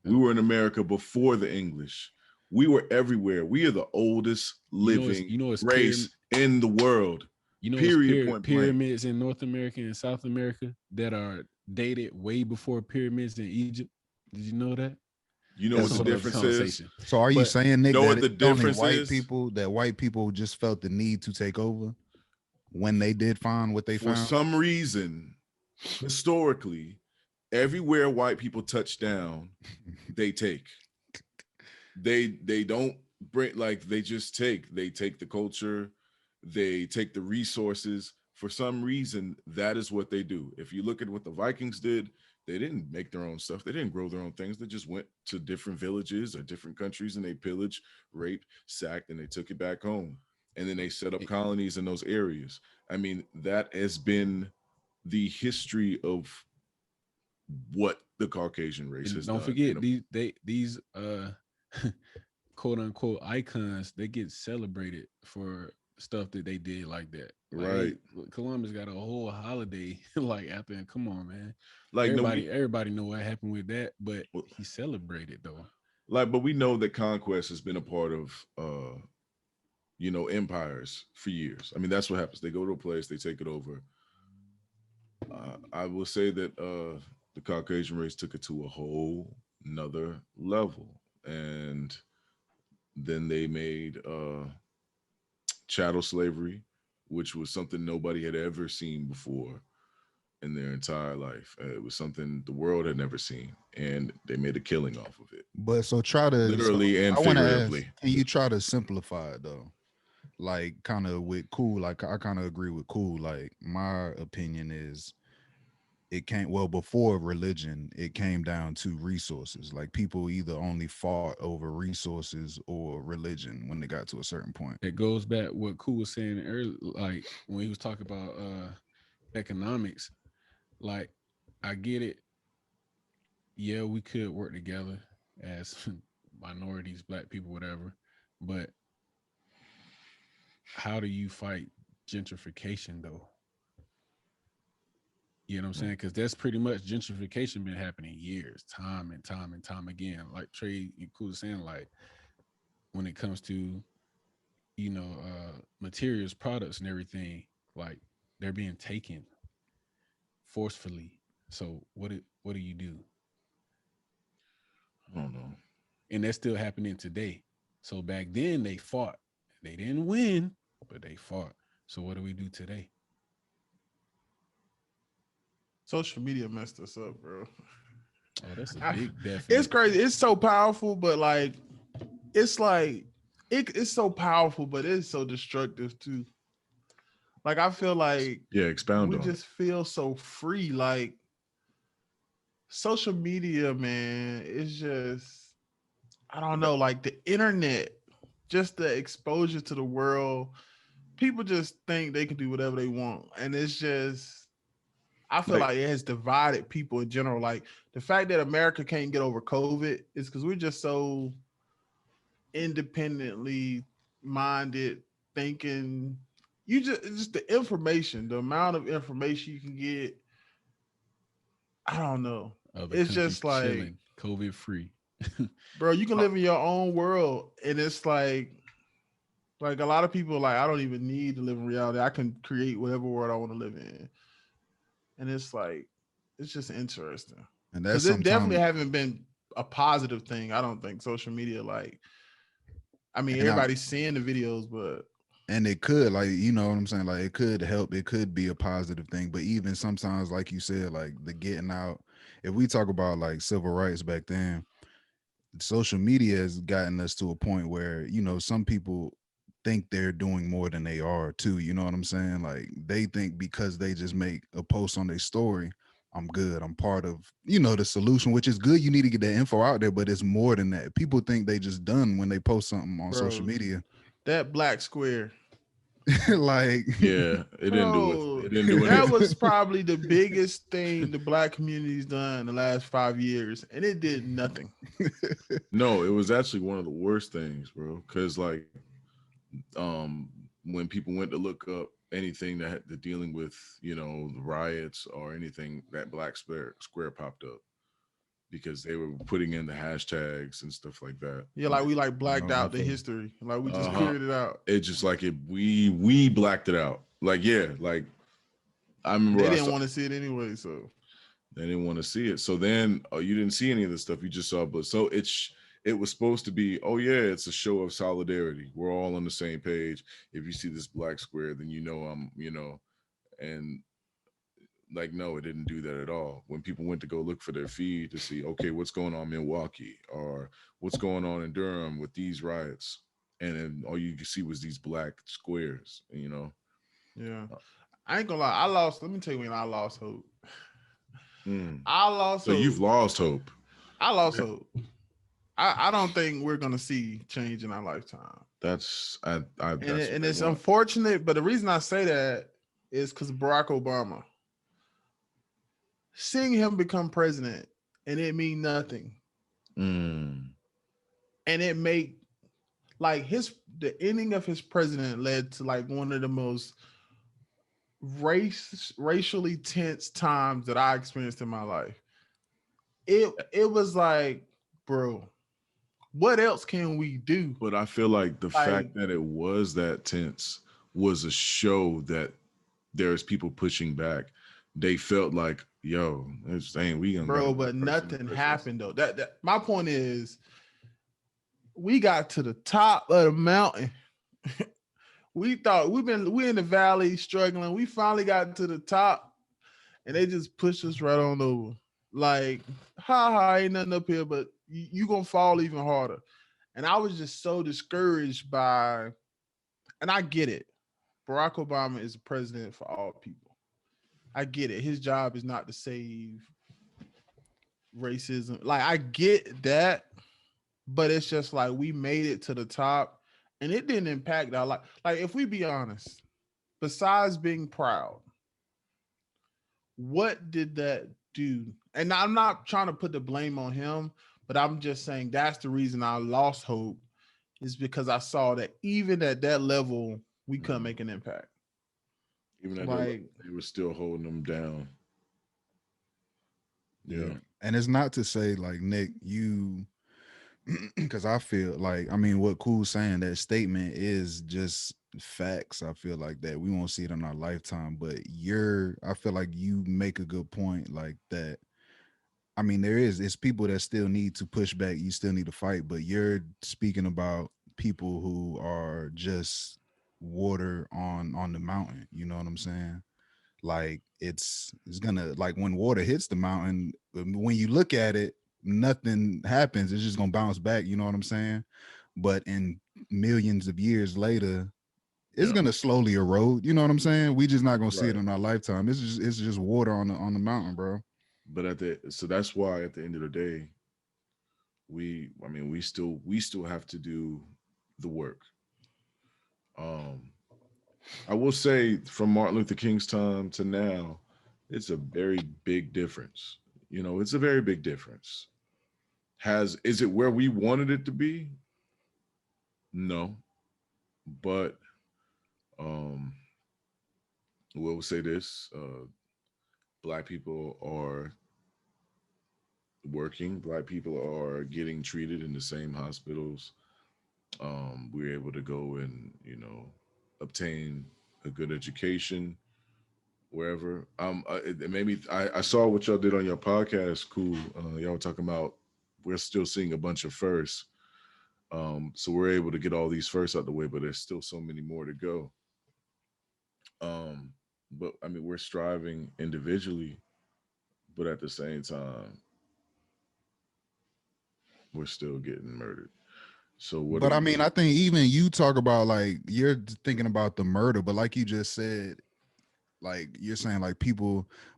We were in America before the English. We were everywhere. We are the oldest living race in the world. You know, pyramids in North America and South America that are dated way before pyramids in Egypt. Did you know that? You know what the difference is? So are you saying, Nick, that the difference is white people just felt the need to take over when they did find what they found? For some reason, historically, everywhere white people touch down, they take. They don't bring, like, they just take. They take the culture, they take the resources. For some reason, that is what they do. If you look at what the Vikings did, they didn't make their own stuff. They didn't grow their own things. They just went to different villages or different countries and they pillaged, raped, sacked, and they took it back home. And then they set up colonies in those areas. I mean, that has been the history of what the Caucasian race has done. Don't forget, these quote unquote icons, they get celebrated for stuff that they did like that. Like, right. Columbus got a whole holiday like after. Come on, man. Like everybody know what happened with that, but he celebrated though. Like, but we know that conquest has been a part of empires for years. I mean, that's what happens. They go to a place, they take it over. I will say that the Caucasian race took it to a whole nother level, and then they made chattel slavery, which was something nobody had ever seen before in their entire life. It was something the world had never seen, and they made a killing off of it. But so try to literally and I figuratively. Ask, can you try to simplify it though? Like kind of with Cool, like I kind of agree with Cool. Like my opinion is it came before religion, it came down to resources. Like people either only fought over resources or religion when they got to a certain point. It goes back what Cool was saying earlier, like when he was talking about economics. Like, I get it. Yeah, we could work together as minorities, black people, whatever. But how do you fight gentrification though? You know what I'm saying? Because that's pretty much gentrification been happening years, time and time again. Like Trey and Cool was saying, like when it comes to materials, products, and everything, like they're being taken forcefully. So what do you do? I don't know. And that's still happening today. So back then they fought. They didn't win, but they fought. So what do we do today? Social media messed us up, bro. Oh, that's a big definite. It's crazy. It's so powerful, but it's so powerful, but it's so destructive too. Like I feel like expound on we just feel so free. Like social media, man, it's just I don't know, like the internet, just the exposure to the world. People just think they can do whatever they want. And it's just I feel like it has divided people in general. Like the fact that America can't get over COVID is because we're just so independently minded, thinking. You just the information, the amount of information you can get. I don't know. It's just like chilling, COVID free. Bro, you can live in your own world, and it's like a lot of people like I don't even need to live in reality. I can create whatever world I want to live in, and it's like it's just interesting. And that's it definitely haven't been a positive thing. I don't think social media I mean, everybody's seeing the videos, but and it could, like, you know what I'm saying? Like, it could help. It could be a positive thing. But even sometimes, like you said, like the getting out, if we talk about like civil rights back then, social media has gotten us to a point where, some people think they're doing more than they are too. You know what I'm saying? Like they think because they just make a post on their story, I'm good. I'm part of, the solution, which is good. You need to get that info out there, but it's more than that. People think they just done when they post something on social media. That black square. Like, it didn't do it. It didn't do anything. That was probably the biggest thing the black community's done in the last 5 years, and it did nothing. No, it was actually one of the worst things, bro. Because like, when people went to look up anything that had to dealing with, the riots or anything, that black square popped up because they were putting in the hashtags and stuff like that. Yeah, like we blacked out the history. Like we just cleared it out. It's just like we blacked it out. Like, yeah, like I remember they didn't want to see it anyway, so they didn't want to see it. So then you didn't see any of the stuff. You just saw, but so it was supposed to be, oh yeah, it's a show of solidarity. We're all on the same page. If you see this black square, then I'm, and like, no, it didn't do that at all. When people went to go look for their feed to see, okay, what's going on in Milwaukee or what's going on in Durham with these riots, and then all you could see was these black squares, Yeah. I ain't gonna lie. Let me tell you when I lost hope. I lost hope. So you've lost hope. I lost hope. I don't think we're gonna see change in our lifetime. That's it's unfortunate, but the reason I say that is because Barack Obama. Seeing him become president and it mean nothing. And it make like the ending of his president led to like one of the most racially tense times that I experienced in my life. It was like, bro, what else can we do? But I feel like the Like, fact that it was that tense was a show that there's people pushing back. They felt like, yo, it's saying we gonna got a bro, but black person in nothing prison. happened though. That my point is, we got to the top of the mountain. We thought we in the valley struggling. We finally got to the top, and they just pushed us right on over. Like, ain't nothing up here, but you gonna fall even harder. And I was just so discouraged by, and I get it. Barack Obama is the president for all people. I get it. His job is not to save racism. Like, I get that, but it's just like we made it to the top, and it didn't impact our life. Like, if we be honest, besides being proud, what did that do? And I'm not trying to put the blame on him, but I'm just saying that's the reason I lost hope, is because I saw that even at that level, we couldn't make an impact. Even at like, they were still holding them down. Yeah. And it's not to say like, Nick, you, because I feel like, I mean, what Cool's saying, that statement is just facts. I feel like that we won't see it in our lifetime, but I feel like you make a good point, like that. I mean, it's people that still need to push back. You still need to fight, but you're speaking about people who are just water on the mountain. You know what I'm saying? Like it's gonna, like when water hits the mountain, when you look at it, nothing happens. It's just gonna bounce back. You know what I'm saying? But in millions of years later, it's gonna slowly erode. You know what I'm saying? We just not gonna see it in our lifetime. It's just water on the mountain, bro. But so that's why at the end of the day, we still have to do the work. I will say from Martin Luther King's time to now, it's a very big difference. You know, it's a very big difference. Is it where we wanted it to be? No. But we'll say this, black people are working, black people are getting treated in the same hospitals. We're able to go and, obtain a good education wherever. It made me. I saw what y'all did on your podcast. Cool. Y'all were talking about we're still seeing a bunch of firsts. So we're able to get all these firsts out the way, but there's still so many more to go. But I mean, we're striving individually, but at the same time, we're still getting murdered. So what? But I mean, I think even you talk about like you're thinking about the murder, but like you just said, like you're saying like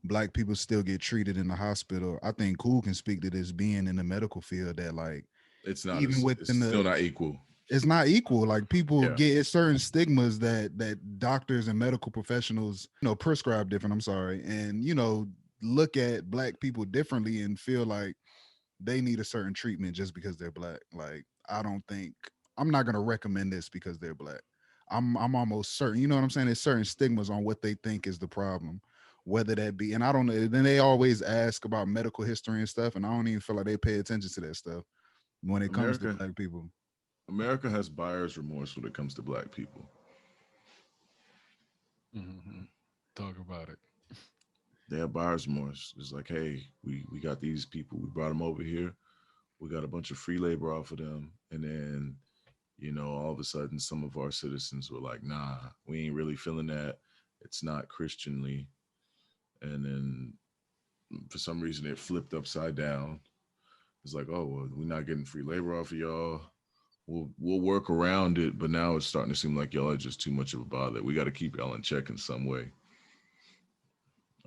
black people still get treated in the hospital. I think Cool can speak to this, being in the medical field, that like it's not even within still not equal. It's not equal. Like people get certain stigmas that doctors and medical professionals, prescribe different. I'm sorry, and look at black people differently and feel like they need a certain treatment just because they're black. Like I'm not gonna recommend this because they're black. I'm almost certain, you know what I'm saying? There's certain stigmas on what they think is the problem, whether that be, and I don't know. Then they always ask about medical history and stuff, and I don't even feel like they pay attention to that stuff when it comes to black people. America has buyer's remorse when it comes to black people. Mm-hmm. Talk about it. They have buyer's remorse. It's like, hey, we got these people. We brought them over here. We got a bunch of free labor off of them. And then, all of a sudden, some of our citizens were like, nah, we ain't really feeling that. It's not Christianly. And then for some reason, it flipped upside down. It's like, oh, well, we're not getting free labor off of y'all. We'll work around it, but now it's starting to seem like y'all are just too much of a bother. We got to keep y'all in check in some way.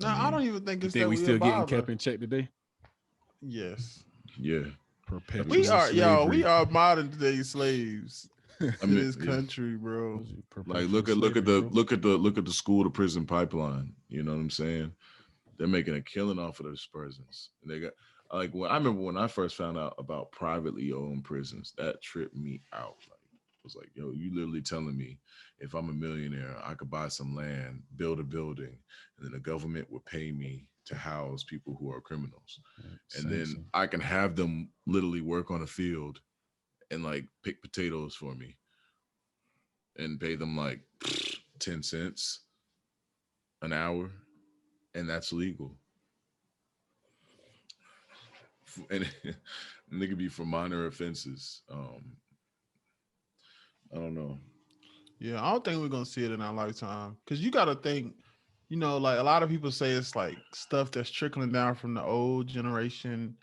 No, I don't even think it's that we still getting kept in check today. Yes. Yeah. We are modern day slaves in this country, bro. Like look at the school to prison pipeline. You know what I'm saying? They're making a killing off of those prisons. And they got I remember when I first found out about privately owned prisons, that tripped me out. Like, I was like, yo, you literally telling me if I'm a millionaire, I could buy some land, build a building, and then the government would pay me to house people who are criminals. And then I can have them literally work on a field and like pick potatoes for me and pay them like 10 cents an hour. And that's legal. And they could be for minor offenses. I don't know. Yeah, I don't think we're gonna see it in our lifetime. Cause you gotta think, like a lot of people say it's like stuff that's trickling down from the old generation.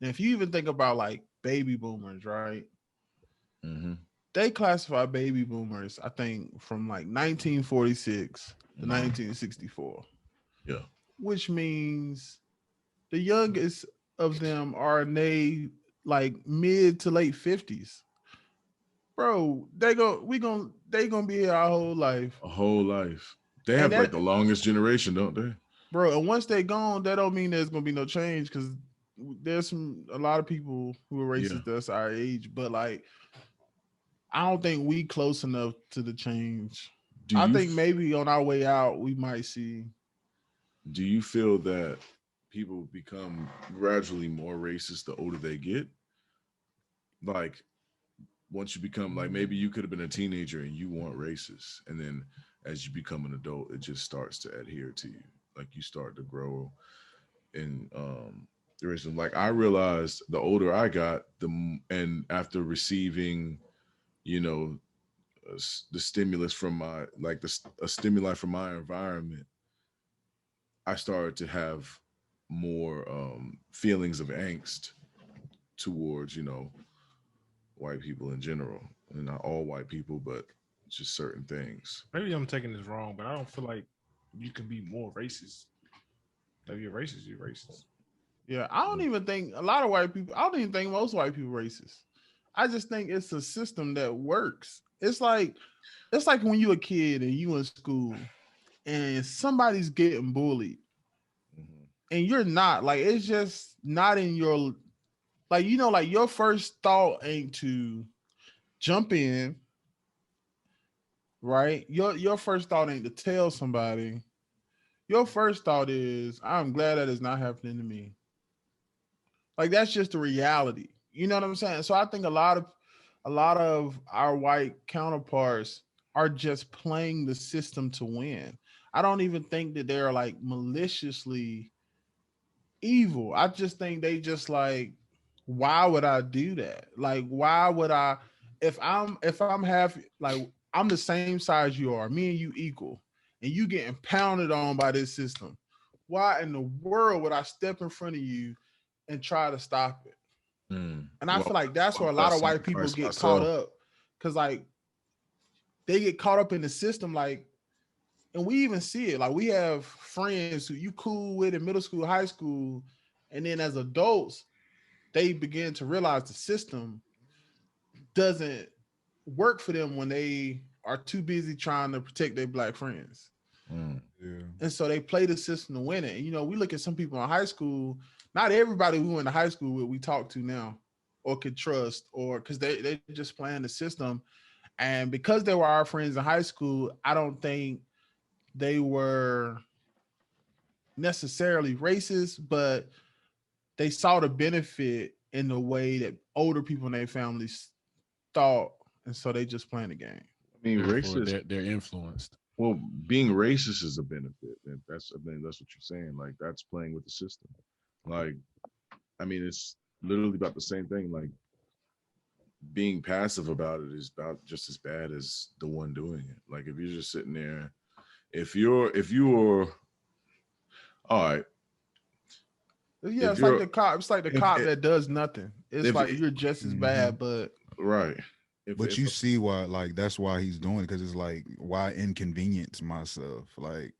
And if you even think about like baby boomers, right? Mm-hmm. They classify baby boomers, I think, from like 1946 to 1964. Yeah. Which means the youngest of them are in they like mid to late 50s. Bro, they gonna be here our whole life. A whole life. They have like the longest generation, don't they? Bro, and once they gone, that don't mean there's gonna be no change because there's a lot of people who are racist that's our age, but like I don't think we close enough to the change. I think maybe on our way out we might see. Do you feel that people become gradually more racist the older they get? Like once you become like maybe you could have been a teenager and you weren't racist, and then as you become an adult, it just starts to adhere to you. Like you start to grow in the racism. Like I realized the older I got, and after receiving, you know, the stimulus from my a stimuli from my environment, I started to have more feelings of angst towards white people in general, and not all white people, but just certain things. Maybe I'm taking this wrong, but I don't feel like you can be more racist. If you're racist, you're racist. Yeah, I don't even think a lot of white people. I don't even think most white people racist. I just think it's a system that works. It's like when you a kid and you in school and somebody's getting bullied and you're not. Like it's just not in your like like your first thought ain't to jump in, right? Your first thought ain't to tell somebody. Your first thought is, I'm glad that is not happening to me. Like that's just the reality. You know what I'm saying? So I think a lot of our white counterparts are just playing the system to win. I don't even think that they're like maliciously evil. I just think they just like, why would I do that? Like, why would I if I'm half like I'm the same size you are, me and you equal, and you getting pounded on by this system. Why in the world would I step in front of you and try to stop it? And I feel like that's where a lot of white people get caught up. Cause like they get caught up in the system, like, and we even see it. Like we have friends who you cool with in middle school, high school, and then as adults, they begin to realize the system doesn't work for them when they are too busy trying to protect their black friends. Yeah. And so they play the system to win it. And, we look at some people in high school, not everybody we went to high school with we talk to now or could trust, or because they just playing the system. And because they were our friends in high school, I don't think they were necessarily racist, but they saw the benefit in the way that older people in their families thought, and so they just playing the game. I mean, racist. They're influenced. Well, being racist is a benefit. That's what you're saying. Like that's playing with the system. Like, I mean, it's literally about the same thing. Like being passive about it is about just as bad as the one doing it. Like if you're just sitting there, if you're all right. Yeah, it's like the cop. It's like the cop that does nothing. It's like you're just as bad, but right. But you see why, like, that's why he's doing it, because it's like, why inconvenience myself? Like,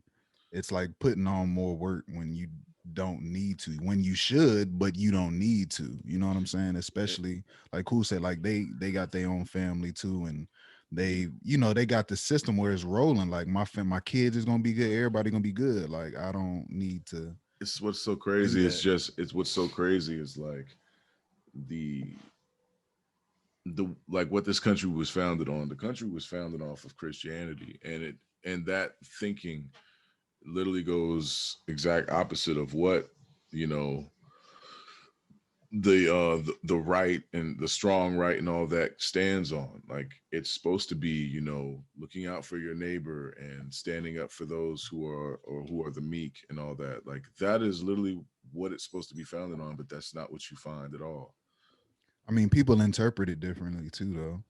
it's like putting on more work when you don't need to, when you should, but you don't need to. You know what I'm saying? Especially like who said, like they got their own family too, and they they got the system where it's rolling. Like my kids is gonna be good, everybody gonna be good. Like I don't need to. It's what's so crazy. It's what's so crazy is like the what this country was founded on. The country was founded off of Christianity, and that thinking literally goes exact opposite of what, you know, the right and the strong right and all that stands on. Like, it's supposed to be, you know, looking out for your neighbor and standing up for those who are the meek and all that. Like, that is literally what it's supposed to be founded on, but that's not what you find at all. I mean, people interpret it differently too, though.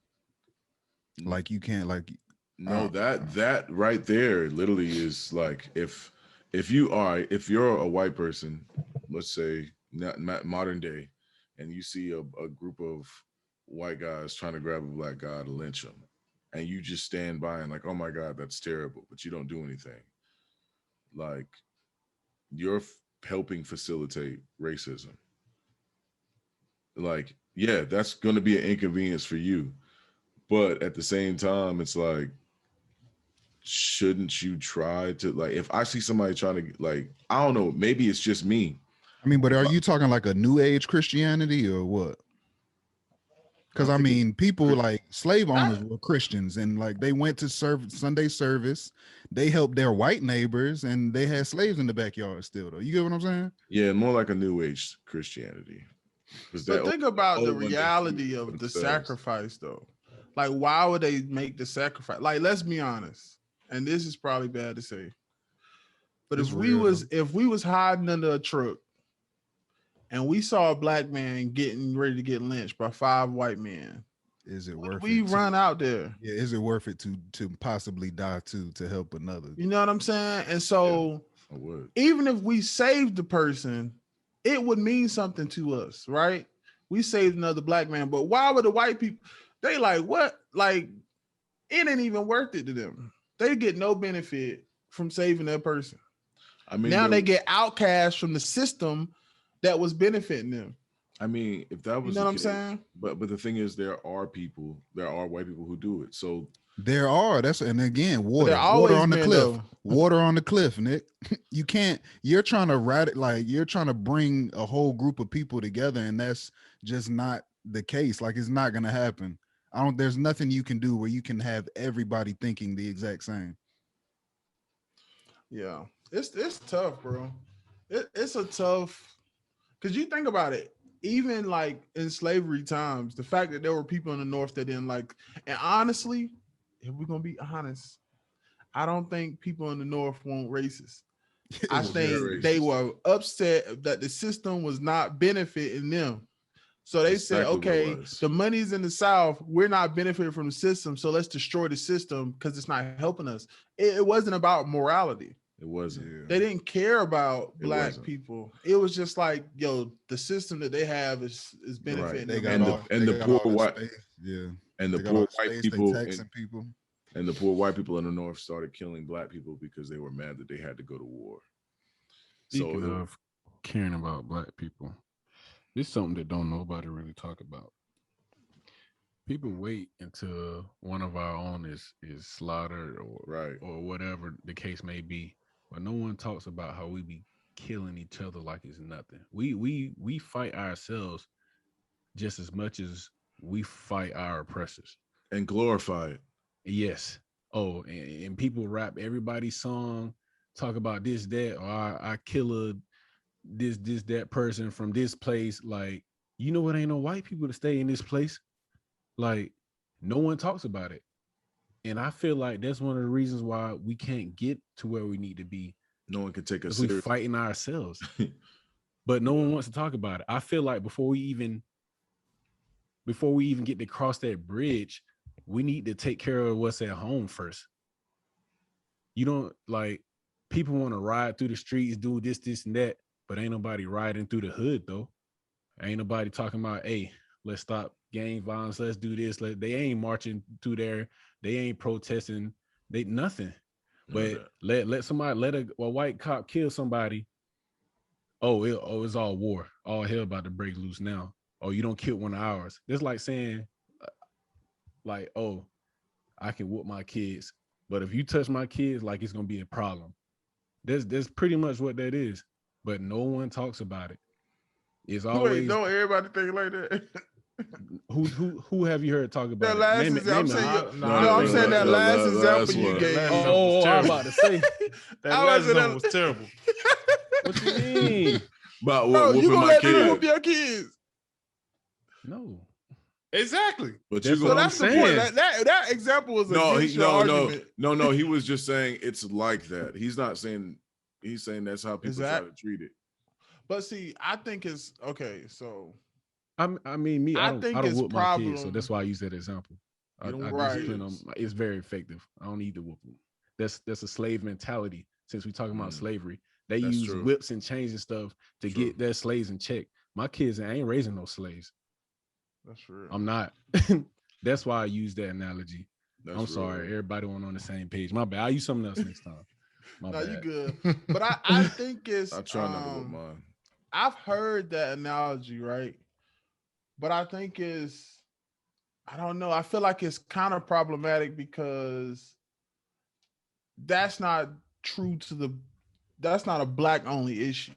Like, you can't, like, no, that right there literally is like, if you're a white person, let's say not modern day, and you see a group of white guys trying to grab a black guy to lynch him, and you just stand by and like, oh my God, that's terrible, but you don't do anything. Like, you're helping facilitate racism. Like, yeah, that's going to be an inconvenience for you, but at the same time, it's like, shouldn't you try to, like, if I see somebody trying to, like, I don't know, maybe it's just me. I mean, but are you talking like a new age Christianity or what? Because I mean, people like slave owners were Christians, and like they went to Sunday service, they helped their white neighbors, and they had slaves in the backyard still, though. You get what I'm saying? Yeah, more like a new age Christianity. But think about the reality of the sacrifice, though. Like, why would they make the sacrifice? Like, let's be honest, and this is probably bad to say, but if we was hiding under a truck and we saw a black man getting ready to get lynched by 5 white men, is it worth it? We run out there. Yeah, is it worth it to possibly die to help another? You know what I'm saying? And so, even if we saved the person, it would mean something to us, right? We saved another black man, but why would the white people? They like, what? Like, it ain't even worth it to them. They get no benefit from saving that person. I mean, now they get outcast from the system that was benefiting them. I mean, if that was, you know what I'm saying? But the thing is, there are white people who do it. So there are. And again, water on the cliff. Though. Water on the cliff, Nick. You can't. You're trying to you're trying to bring a whole group of people together, and that's just not the case. Like, it's not gonna happen. There's nothing you can do where you can have everybody thinking the exact same. Yeah, it's tough, bro. It's a tough, because you think about it. Even like in slavery times, the fact that there were people in the North that didn't like, and honestly, if we're gonna be honest, I don't think people in the North weren't racist. I think they were upset that the system was not benefiting them. So they said, okay, the money's in the South. We're not benefiting from the system, so let's destroy the system because it's not helping us. It wasn't about morality. It wasn't. They didn't care about black people. It was just like, yo, the system that they have is benefiting them. And the poor white people and the poor white people in the North started killing black people because they were mad that they had to go to war. Speaking of caring about black people, this is something that don't nobody really talk about. People wait until one of our own is slaughtered or whatever the case may be, but no one talks about how we be killing each other like it's nothing. We fight ourselves just as much as we fight our oppressors and glorify it. Yes. Oh, and people rap everybody's song, talk about this, that, or I kill this, that person from this place. Like, you know what? Ain't no white people to stay in this place. Like, no one talks about it. And I feel like that's one of the reasons why we can't get to where we need to be. No one can take us seriously. We're fighting ourselves. But no one wants to talk about it. I feel like before we even get to cross that bridge, we need to take care of what's at home first. You don't, like, people want to ride through the streets, do this, and that, but ain't nobody riding through the hood, though. Ain't nobody talking about, hey, let's stop gang violence, let's do this. They ain't marching through there. They ain't protesting. They nothing. But let a white cop kill somebody. It's all war. All hell about to break loose now. Oh, you don't kill one of ours. It's like saying, like, oh, I can whoop my kids, but if you touch my kids, like, it's gonna be a problem. That's pretty much what that is. But no one talks about it. It's always don't everybody think like that. Who have you heard talk about that last name example? I'm saying that last example you gave. Oh, I was about to say that last example was terrible. What you mean? About Bro, you gonna let them whoop kid? your kids? No. Exactly. But that's you what gonna I'm saying. That example was against your argument. No. He was just saying it's like that. He's not saying. He's saying that's how people try to treat it. But see, I think it's okay. So, I mean, I don't whoop my kids, so that's why I use that example. I discipline them. It's very effective. I don't need to whoop them. That's a slave mentality. Since we're talking about slavery, they use whips and chains and stuff to get their slaves in check. My kids, I ain't raising no slaves. That's true. I'm not. That's why I use that analogy. I'm sorry, everybody wasn't on the same page. My bad. I'll use something else next time. No, you good. But I think it's. I try not to whoop mine. I've heard that analogy, right? But I think it's. I don't know. I feel like it's kind of problematic because that's not true to that's not a black only issue.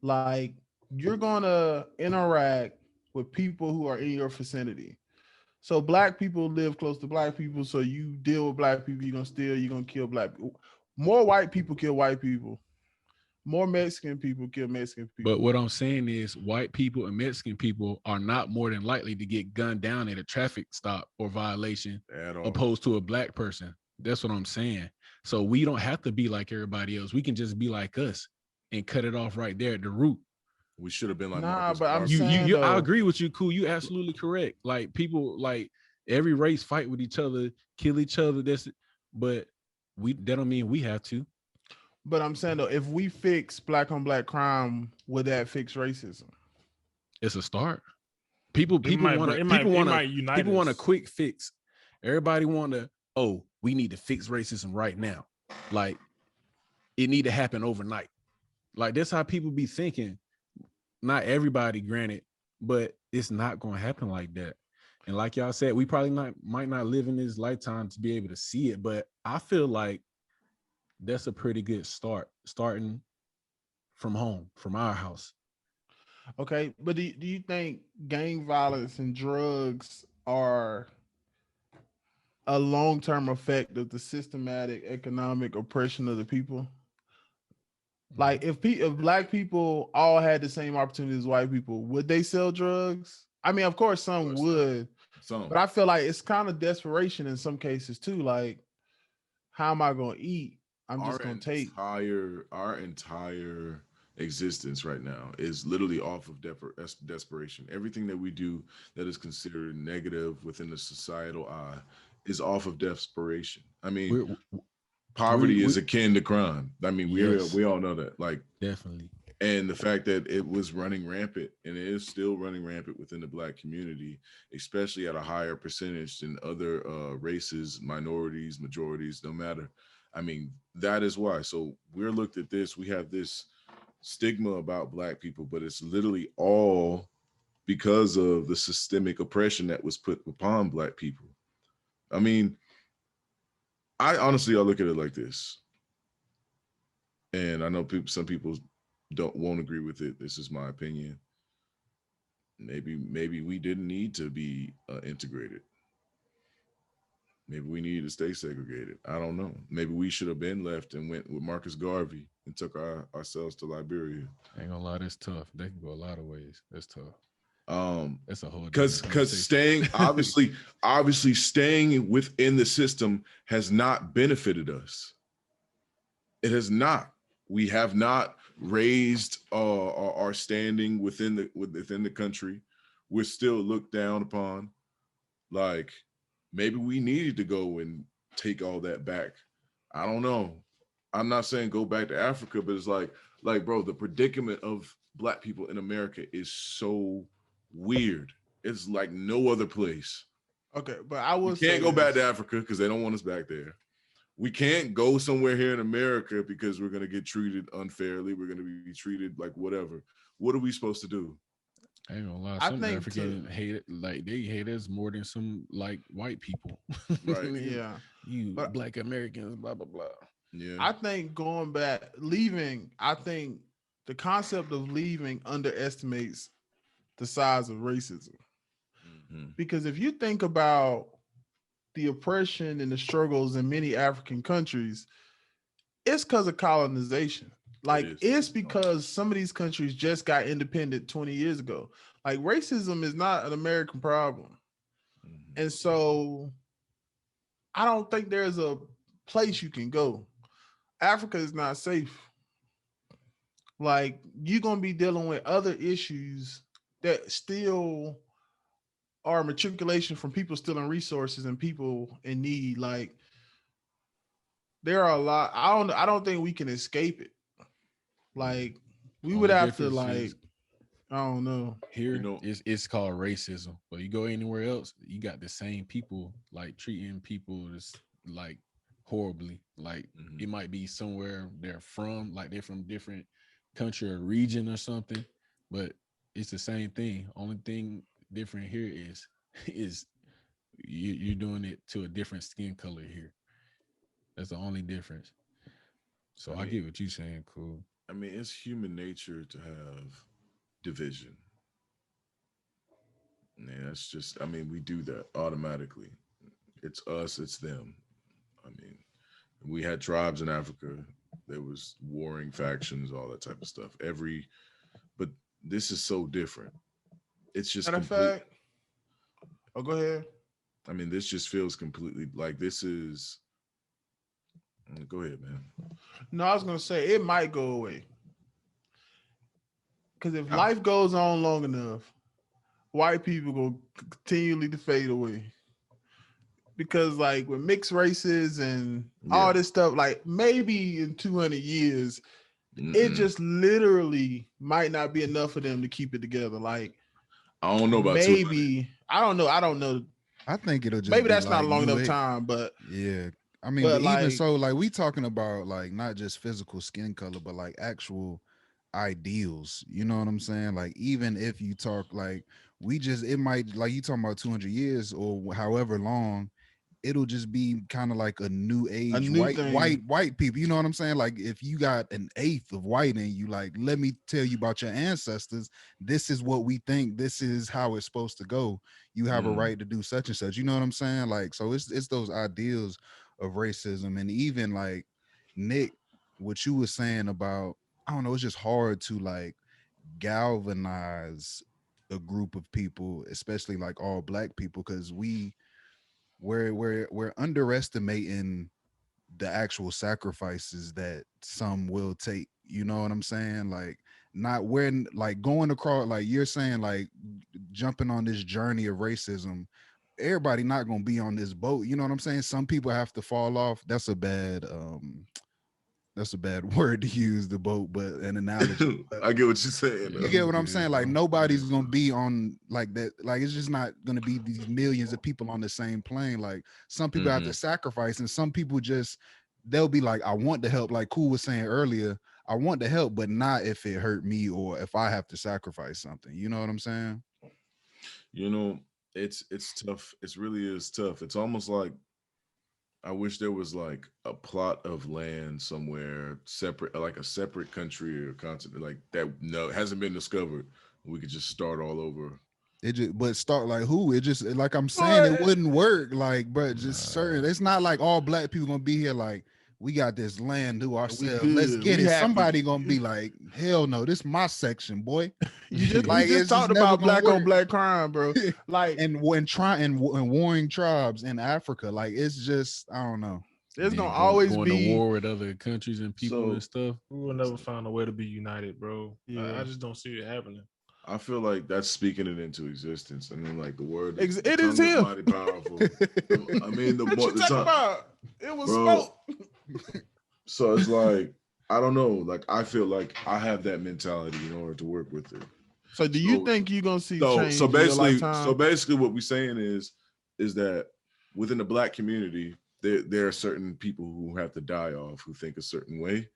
Like you're gonna interact with people who are in your vicinity. So black people live close to black people. So you deal with black people, you're gonna steal, you're gonna kill black people. More white people kill white people. More Mexican people kill Mexican people. But what I'm saying is white people and Mexican people are not more than likely to get gunned down at a traffic stop or violation opposed to a black person. That's what I'm saying. So we don't have to be like everybody else. We can just be like us and cut it off right there at the root. We should have been like Marcus, but I'm saying I agree with you, cool. You're absolutely correct. Like people, like every race fight with each other, kill each other. But that don't mean we have to. But I'm saying though, if we fix black on black crime, would that fix racism? It's a start. People want a quick fix. Everybody want to. Oh, we need to fix racism right now. Like it need to happen overnight. Like that's how people be thinking. Not everybody, granted, but it's not going to happen like that. And like y'all said, we probably might not live in this lifetime to be able to see it, but I feel like that's a pretty good start, starting from home, from our house. Okay, but do you think gang violence and drugs are a long-term effect of the systematic economic oppression of the people? Like if black people all had the same opportunity as white people, would they sell drugs? I mean, of course some would, but I feel like it's kind of desperation in some cases too. Like, how am I going to eat? I'm just going to take. Our entire existence right now is literally off of desperation. Everything that we do that is considered negative within the societal eye is off of desperation. I mean, poverty is akin to crime. I mean, we all know that. Like, definitely. And the fact that it was running rampant, and it is still running rampant within the black community, especially at a higher percentage than other races, minorities, majorities, no matter. I mean, that is why. So we're looked at this. We have this stigma about black people, but it's literally all because of the systemic oppression that was put upon black people. I mean, I look at it like this, and I know some people won't agree with it. This is my opinion. Maybe we didn't need to be integrated. Maybe we needed to stay segregated. I don't know. Maybe we should have been left and went with Marcus Garvey and took ourselves to Liberia. Ain't gonna lie, that's tough. That can go a lot of ways. That's tough. That's a whole because staying obviously staying within the system has not benefited us. It has not. We have not raised our standing within the country. We're still looked down upon. Like, maybe we needed to go and take all that back. I don't know. I'm not saying go back to Africa, but it's like bro, the predicament of black people in America is so weird. It's like no other place. Okay, but I will can't go back to Africa because they don't want us back there. We can't go somewhere here in America because we're going to get treated unfairly. We're going to be treated like whatever. What are we supposed to do? I ain't gonna lie. Some African hate it, like they hate us more than some like white people. Right. Yeah. But black Americans, blah, blah, blah. Yeah. I think leaving, I think the concept of leaving underestimates the size of racism. Because if you think about the oppression and the struggles in many African countries, it's because of colonization. Like, it's because some of these countries just got independent 20 years ago. Like, racism is not an American problem. And so I don't think there's a place you can go. Africa is not safe. Like, you're going to be dealing with other issues that still are matriculation from people stealing resources and people in need. Like, there are a lot. I don't think we can escape it. Like, we would have to, like, I don't know. Here, it's called racism. But you go anywhere else, you got the same people like treating people like horribly. Like, it might be somewhere they're from, like they're from different country or region or something, but it's the same thing. Only thing different here is you're doing it to a different skin color here. That's the only difference. So I get what you're saying, cool. I mean, it's human nature to have division. Yeah, that's just, I mean, we do that automatically. It's us, it's them. I mean, we had tribes in Africa. There was warring factions, all that type of stuff. But this is so different. It's just matter of fact. Oh, go ahead. I mean, this just feels completely like this is. Go ahead, man. No, I was gonna say it might go away. Because if life goes on long enough, white people go continually to fade away. Because like with mixed races and all this stuff, like maybe in 200 years, it just literally might not be enough for them to keep it together. Like, I don't know about maybe I don't know. I think it'll just maybe that's like not a long enough time, but yeah. I mean, but even so, like we talking about like not just physical skin color, but like actual ideals. You know what I'm saying? Like even if you talk like it might like you talking about 200 years or however long, it'll just be kind of like a new age white people. You know what I'm saying? Like if you got an eighth of white in you, like let me tell you about your ancestors. This is what we think. This is how it's supposed to go. You have a right to do such and such. You know what I'm saying? Like so, it's those ideals of racism, and even like Nick, what you were saying about I don't know. It's just hard to like galvanize a group of people, especially like all black people, because we're underestimating the actual sacrifices that some will take. You know what I'm saying? Like not when like going across like you're saying like jumping on this journey of racism. Everybody not gonna be on this boat. You know what I'm saying? Some people have to fall off. That's a bad word to use, the boat, but an analogy. But I get what you're saying. You get what I'm saying? Like nobody's gonna be on like that. Like it's just not gonna be these millions of people on the same plane. Like some people have to sacrifice, and some people they'll be like, I want to help. Like Cool was saying earlier, I want to help, but not if it hurt me or if I have to sacrifice something. You know what I'm saying? You know, it's tough. It really is tough. It's almost like I wish there was like a plot of land somewhere separate, like a separate country or continent like that. No, hasn't been discovered. We could just start all over. But start like who? It just like I'm saying, it wouldn't work. Like, but just certain. It's not like all black people gonna be here. Like, we got this land to ourselves. Let's get it. Somebody gonna be like, hell no, this my section, boy. You just talked about black on black crime, bro. Like, and when warring tribes in Africa, like it's just I don't know. There's gonna always going be to war with other countries and people and stuff. We will never find a way to be united, bro. Yeah. I just don't see it happening. I feel like that's speaking it into existence. I mean, like the word. It is him. Mighty powerful. I mean, what you talking about? It was smoke. So it's like I don't know. Like I feel like I have that mentality in order to work with it. So do you think you're gonna see change? So basically, what we're saying is that within the black community, there are certain people who have to die off who think a certain way,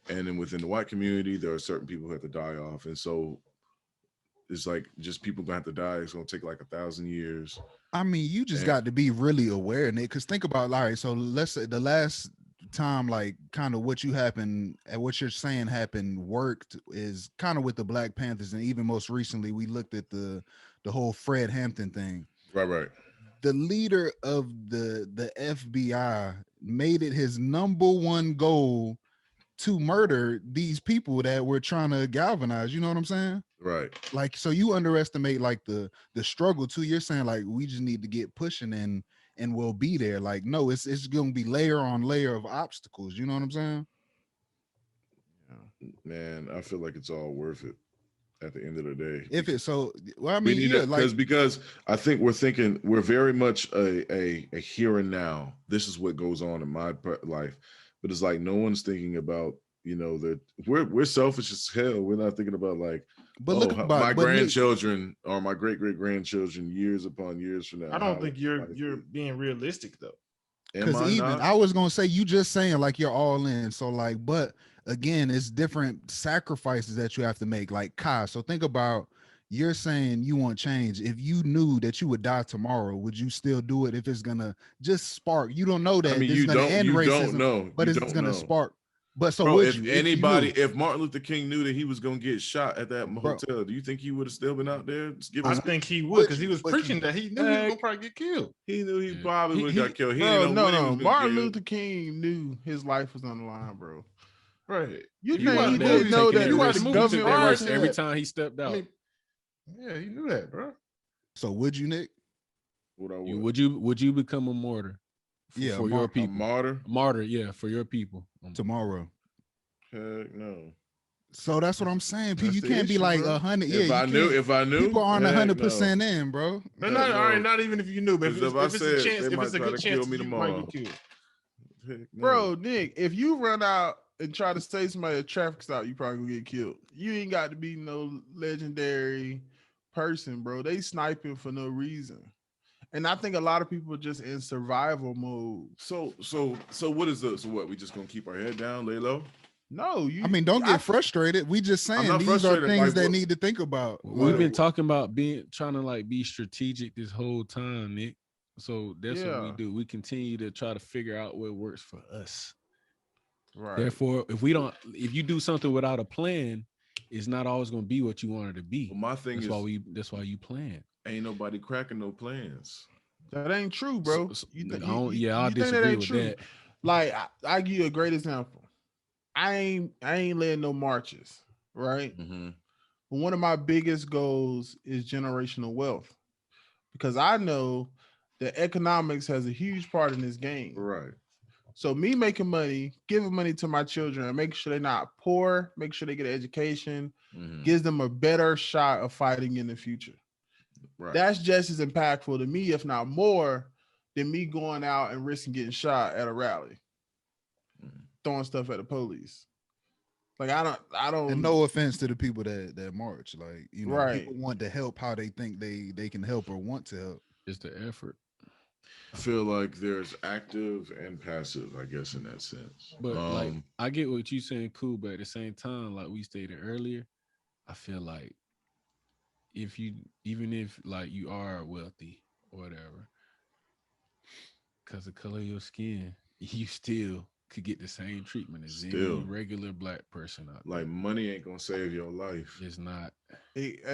and then within the white community, there are certain people who have to die off, and so it's like just people gonna have to die. It's gonna take like 1,000 years. I mean, you just got to be really aware, Nick. Because think about, all right, so let's say the last time, like kind of what you're saying happened worked is kind of with the Black Panthers, and even most recently we looked at the whole Fred Hampton thing. Right. The leader of the FBI made it his number one goal to murder these people that were trying to galvanize. You know what I'm saying? Right. Like, so you underestimate like the struggle too. You're saying like we just need to get pushing and we'll be there. Like, no, it's gonna be layer on layer of obstacles. You know what I'm saying? Man, I feel like it's all worth it at the end of the day. If it's so, well, I mean, yeah, like because I think we're very much a here and now. This is what goes on in my life, but it's like no one's thinking about, you know, that we're selfish as hell. We're not thinking about like, but my grandchildren or my great grandchildren years upon years from now. I don't think you're being realistic though. Because I was gonna say, you just saying like you're all in. So like, but again, it's different sacrifices that you have to make. Like Kai. So think about, you're saying you want change. If you knew that you would die tomorrow, would you still do it if it's gonna just spark? You don't know that. I mean, it's gonna end racism, don't know, but it's gonna spark. But so bro, would if Martin Luther King knew that he was gonna get shot at that hotel, do you think he would have still been out there? I think he would, because he was preaching that he knew he was gonna probably get killed. He knew he probably would have got killed. No. Martin Luther King knew his life was on the line, bro. Right. You think he didn't know that the government every time he stepped out? Yeah, he knew that, bro. So would you, Nick? Would you become a martyr? For your people. A martyr, yeah, for your people tomorrow. Heck no. So that's what I'm saying. You can't be like 100. If I knew, people aren't 100% in, bro. They're not. All right, not even if you knew, but if it's a chance, if it's a good chance, you might be killed. Bro, Nick, if you run out and try to say somebody at a traffic stop, you probably gonna get killed. You ain't got to be no legendary person, bro. They sniping for no reason. And I think a lot of people are just in survival mode. So what is the, so what, we just gonna keep our head down, lay low? No, don't get frustrated. We just saying these are things they need to think about. We've been talking about trying to like be strategic this whole time, Nick. So that's what we do. We continue to try to figure out what works for us. Right. Therefore, if you do something without a plan, it's not always gonna be what you want it to be. Well, my thing that's why you plan. Ain't nobody cracking no plans. That ain't true, bro. I'll disagree with that. Like, I give you a great example. I ain't led no marches, right? Mm-hmm. But one of my biggest goals is generational wealth, because I know that economics has a huge part in this game. Right. So me making money, giving money to my children, and making sure they're not poor, make sure they get an education, gives them a better shot of fighting in the future. Right. That's just as impactful to me, if not more, than me going out and risking getting shot at a rally, throwing stuff at the police. Like I don't. And no offense to the people that march, like, you know, people want to help how they think they can help or want to help. It's the effort. I feel like there's active and passive, I guess, in that sense. But like, I get what you're saying, cool. But at the same time, like we stated earlier, I feel like even if like you are wealthy or whatever, because the color of your skin, you still could get the same treatment as any regular black person out there. Like, money ain't gonna save your life. It's not. It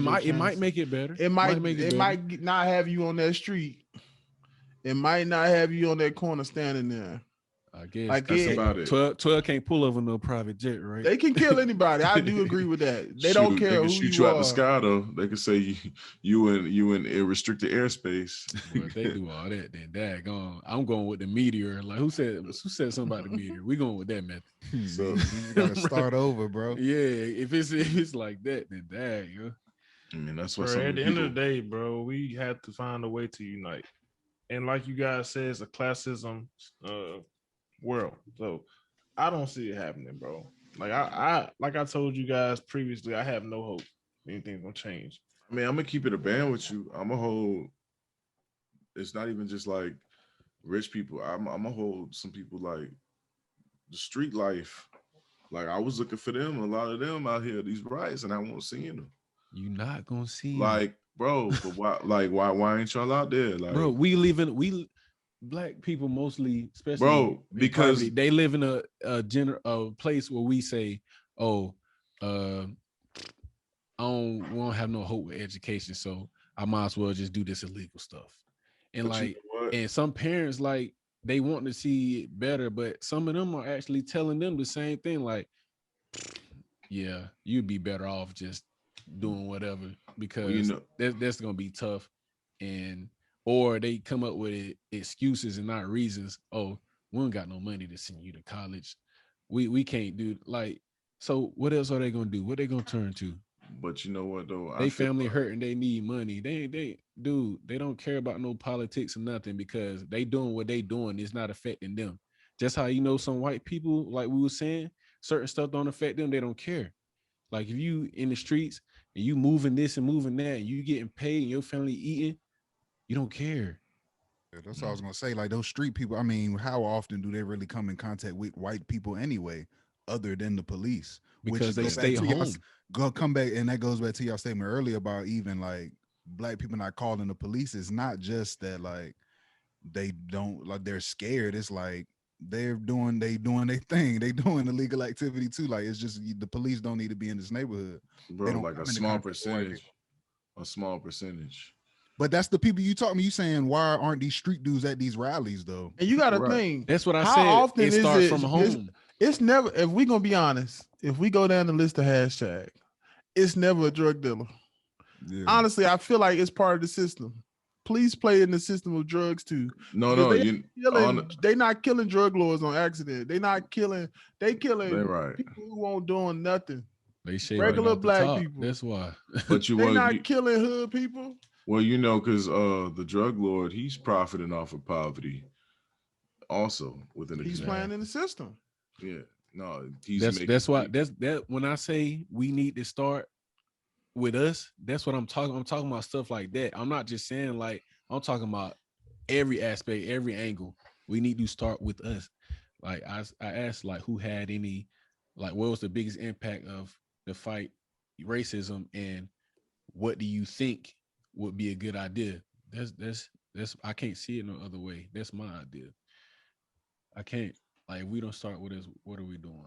might make it better. It might not have you on that street. It might not have you on that corner standing there. I guess like that's about it. 12 can't pull over no private jet, right? They can kill anybody. I do agree with that. They don't care. They can shoot you out the sky though. They can say you in restricted airspace. Well, if they do all that, then daggone. I'm going with the meteor. Like who said something about the meteor? We going with that method. So you gotta start over, bro. Yeah, if it's like that, then daggone. I mean, that's what. At the end of the day, bro, we have to find a way to unite. And like you guys said, it's a classism world. So I don't see it happening, bro. Like I told you guys previously, I have no hope anything's gonna change. I mean, I'm gonna keep it a band with you. I'm gonna hold. It's not even just like rich people. I'm gonna hold some people like the street life. Like I was looking for them. A lot of them out here, these riots, and I won't see them. You not gonna see like, bro. But why? Like why ain't y'all out there? Like, bro, we black people mostly, especially bro, because poverty, they live in a place where we say, oh, we don't have no hope with education, so I might as well just do this illegal stuff. And but like, and some parents like they want to see it better, but some of them are actually telling them the same thing, like, yeah, you'd be better off just doing whatever, because that's gonna be tough. And or they come up with excuses and not reasons. Oh, we don't got no money to send you to college. We can't do, like, so what else are they gonna do? What they gonna turn to? But you know what though? They family hurting, they need money. They don't care about no politics or nothing, because they doing what they doing is not affecting them. Just how, you know, some white people, like we were saying, certain stuff don't affect them, they don't care. Like if you in the streets and you moving this and moving that and you getting paid and your family eating, you don't care. Yeah, that's what I was gonna say. Like those street people, I mean, how often do they really come in contact with white people anyway, other than the police? Because they stay home. Go come back, and that goes back to y'all statement earlier about even like black people not calling the police. It's not just that like they don't, like they're scared. It's like they're doing their thing. They doing illegal activity too. Like it's just the police don't need to be in this neighborhood. Bro, like a small percentage. A small percentage. But that's the people you talking. You saying why aren't these street dudes at these rallies though? And you got to think. That's what I how said. Often it starts from home. It's never. If we gonna be honest, if we go down the list of hashtag, it's never a drug dealer. Yeah. Honestly, I feel like it's part of the system. Police play in the system of drugs too. No, they not killing drug lords on accident. They not killing. They killing right. people who won't doing nothing. They regular black people. That's why. But they not killing hood people. Well, you know, because the drug lord, he's profiting off of poverty. Also, he's playing in the system. Yeah, no, that's why when I say we need to start with us, that's what I'm talking. I'm talking about stuff like that. I'm not just saying like, I'm talking about every aspect, every angle. We need to start with us. Like I asked, like, who had any, like, what was the biggest impact of the fight racism, and what do you think would be a good idea? That's I can't see it no other way. That's my idea. I can't. Like, if we don't start with us, what are we doing?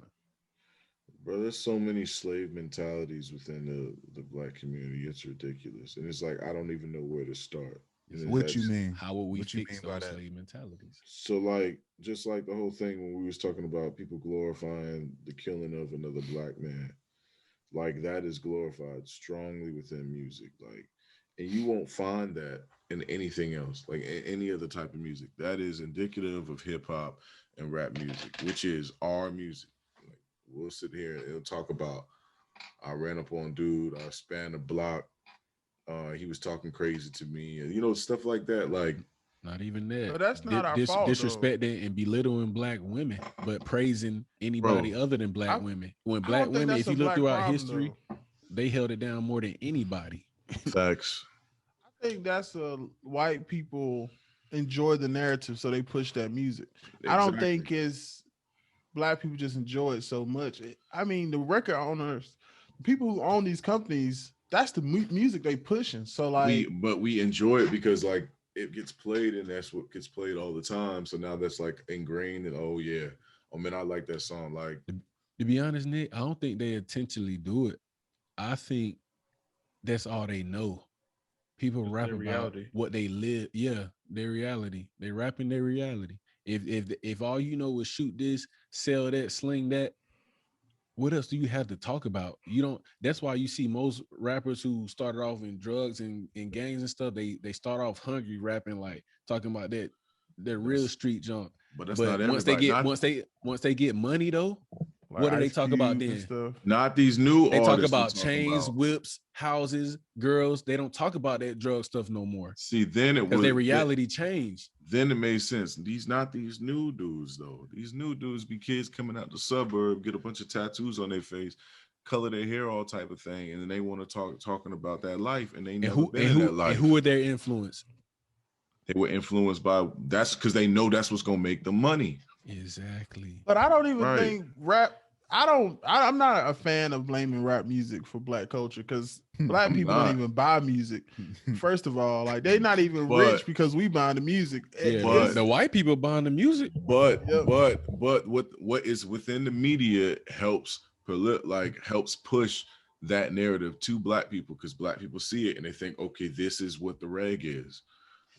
Bro, there's so many slave mentalities within the black community. It's ridiculous. And it's like, I don't even know where to start. What you mean? How will we fix those slave mentalities? So like, just like the whole thing when we was talking about people glorifying the killing of another black man, like that is glorified strongly within music. Like, and you won't find that in anything else, like any other type of music. That is indicative of hip hop and rap music, which is our music. Like, we'll sit here and it'll talk about, I ran up on dude, I spanned a block, he was talking crazy to me, and you know, stuff like that. Like, not even that. But that's not our fault. Disrespecting and belittling black women, but praising anybody other than black women. When black women, if you look throughout history, they held it down more than anybody. Facts. I think that's white people enjoy the narrative, so they push that music. Exactly. I don't think it's black people just enjoy it so much. I mean, the record owners, people who own these companies, that's the music they pushing. So like, but we enjoy it because like it gets played, and that's what gets played all the time. So now that's like ingrained, and oh yeah, oh man, I like that song. Like, to be honest, Nick, I don't think they intentionally do it. I think that's all they know. People rap about what they live. Yeah, their reality. They rapping their reality. If all you know is shoot this, sell that, sling that, what else do you have to talk about? You don't. That's why you see most rappers who started off in drugs and gangs and stuff. They start off hungry, rapping, like talking about that real street junk. But that's not everybody. Once they get money though, like, what do they talk about then? Not these new. They talk about chains, whips, houses, girls. They don't talk about that drug stuff no more. See, then it was their reality changed. Then it made sense. These new dudes though. These new dudes be kids coming out the suburb, get a bunch of tattoos on their face, color their hair, all type of thing, and then they want to talking about that life, and they never been in that life. And who were their influence? They were influenced by that's because they know that's what's gonna make the money. Exactly. But I don't even think rap. I'm not a fan of blaming rap music for black culture because black people don't even buy music. First of all, like they not even rich because we buy the music. Yeah, but the white people buying the music. But what is within the media helps push that narrative to black people because black people see it and they think, okay, this is what the reg is.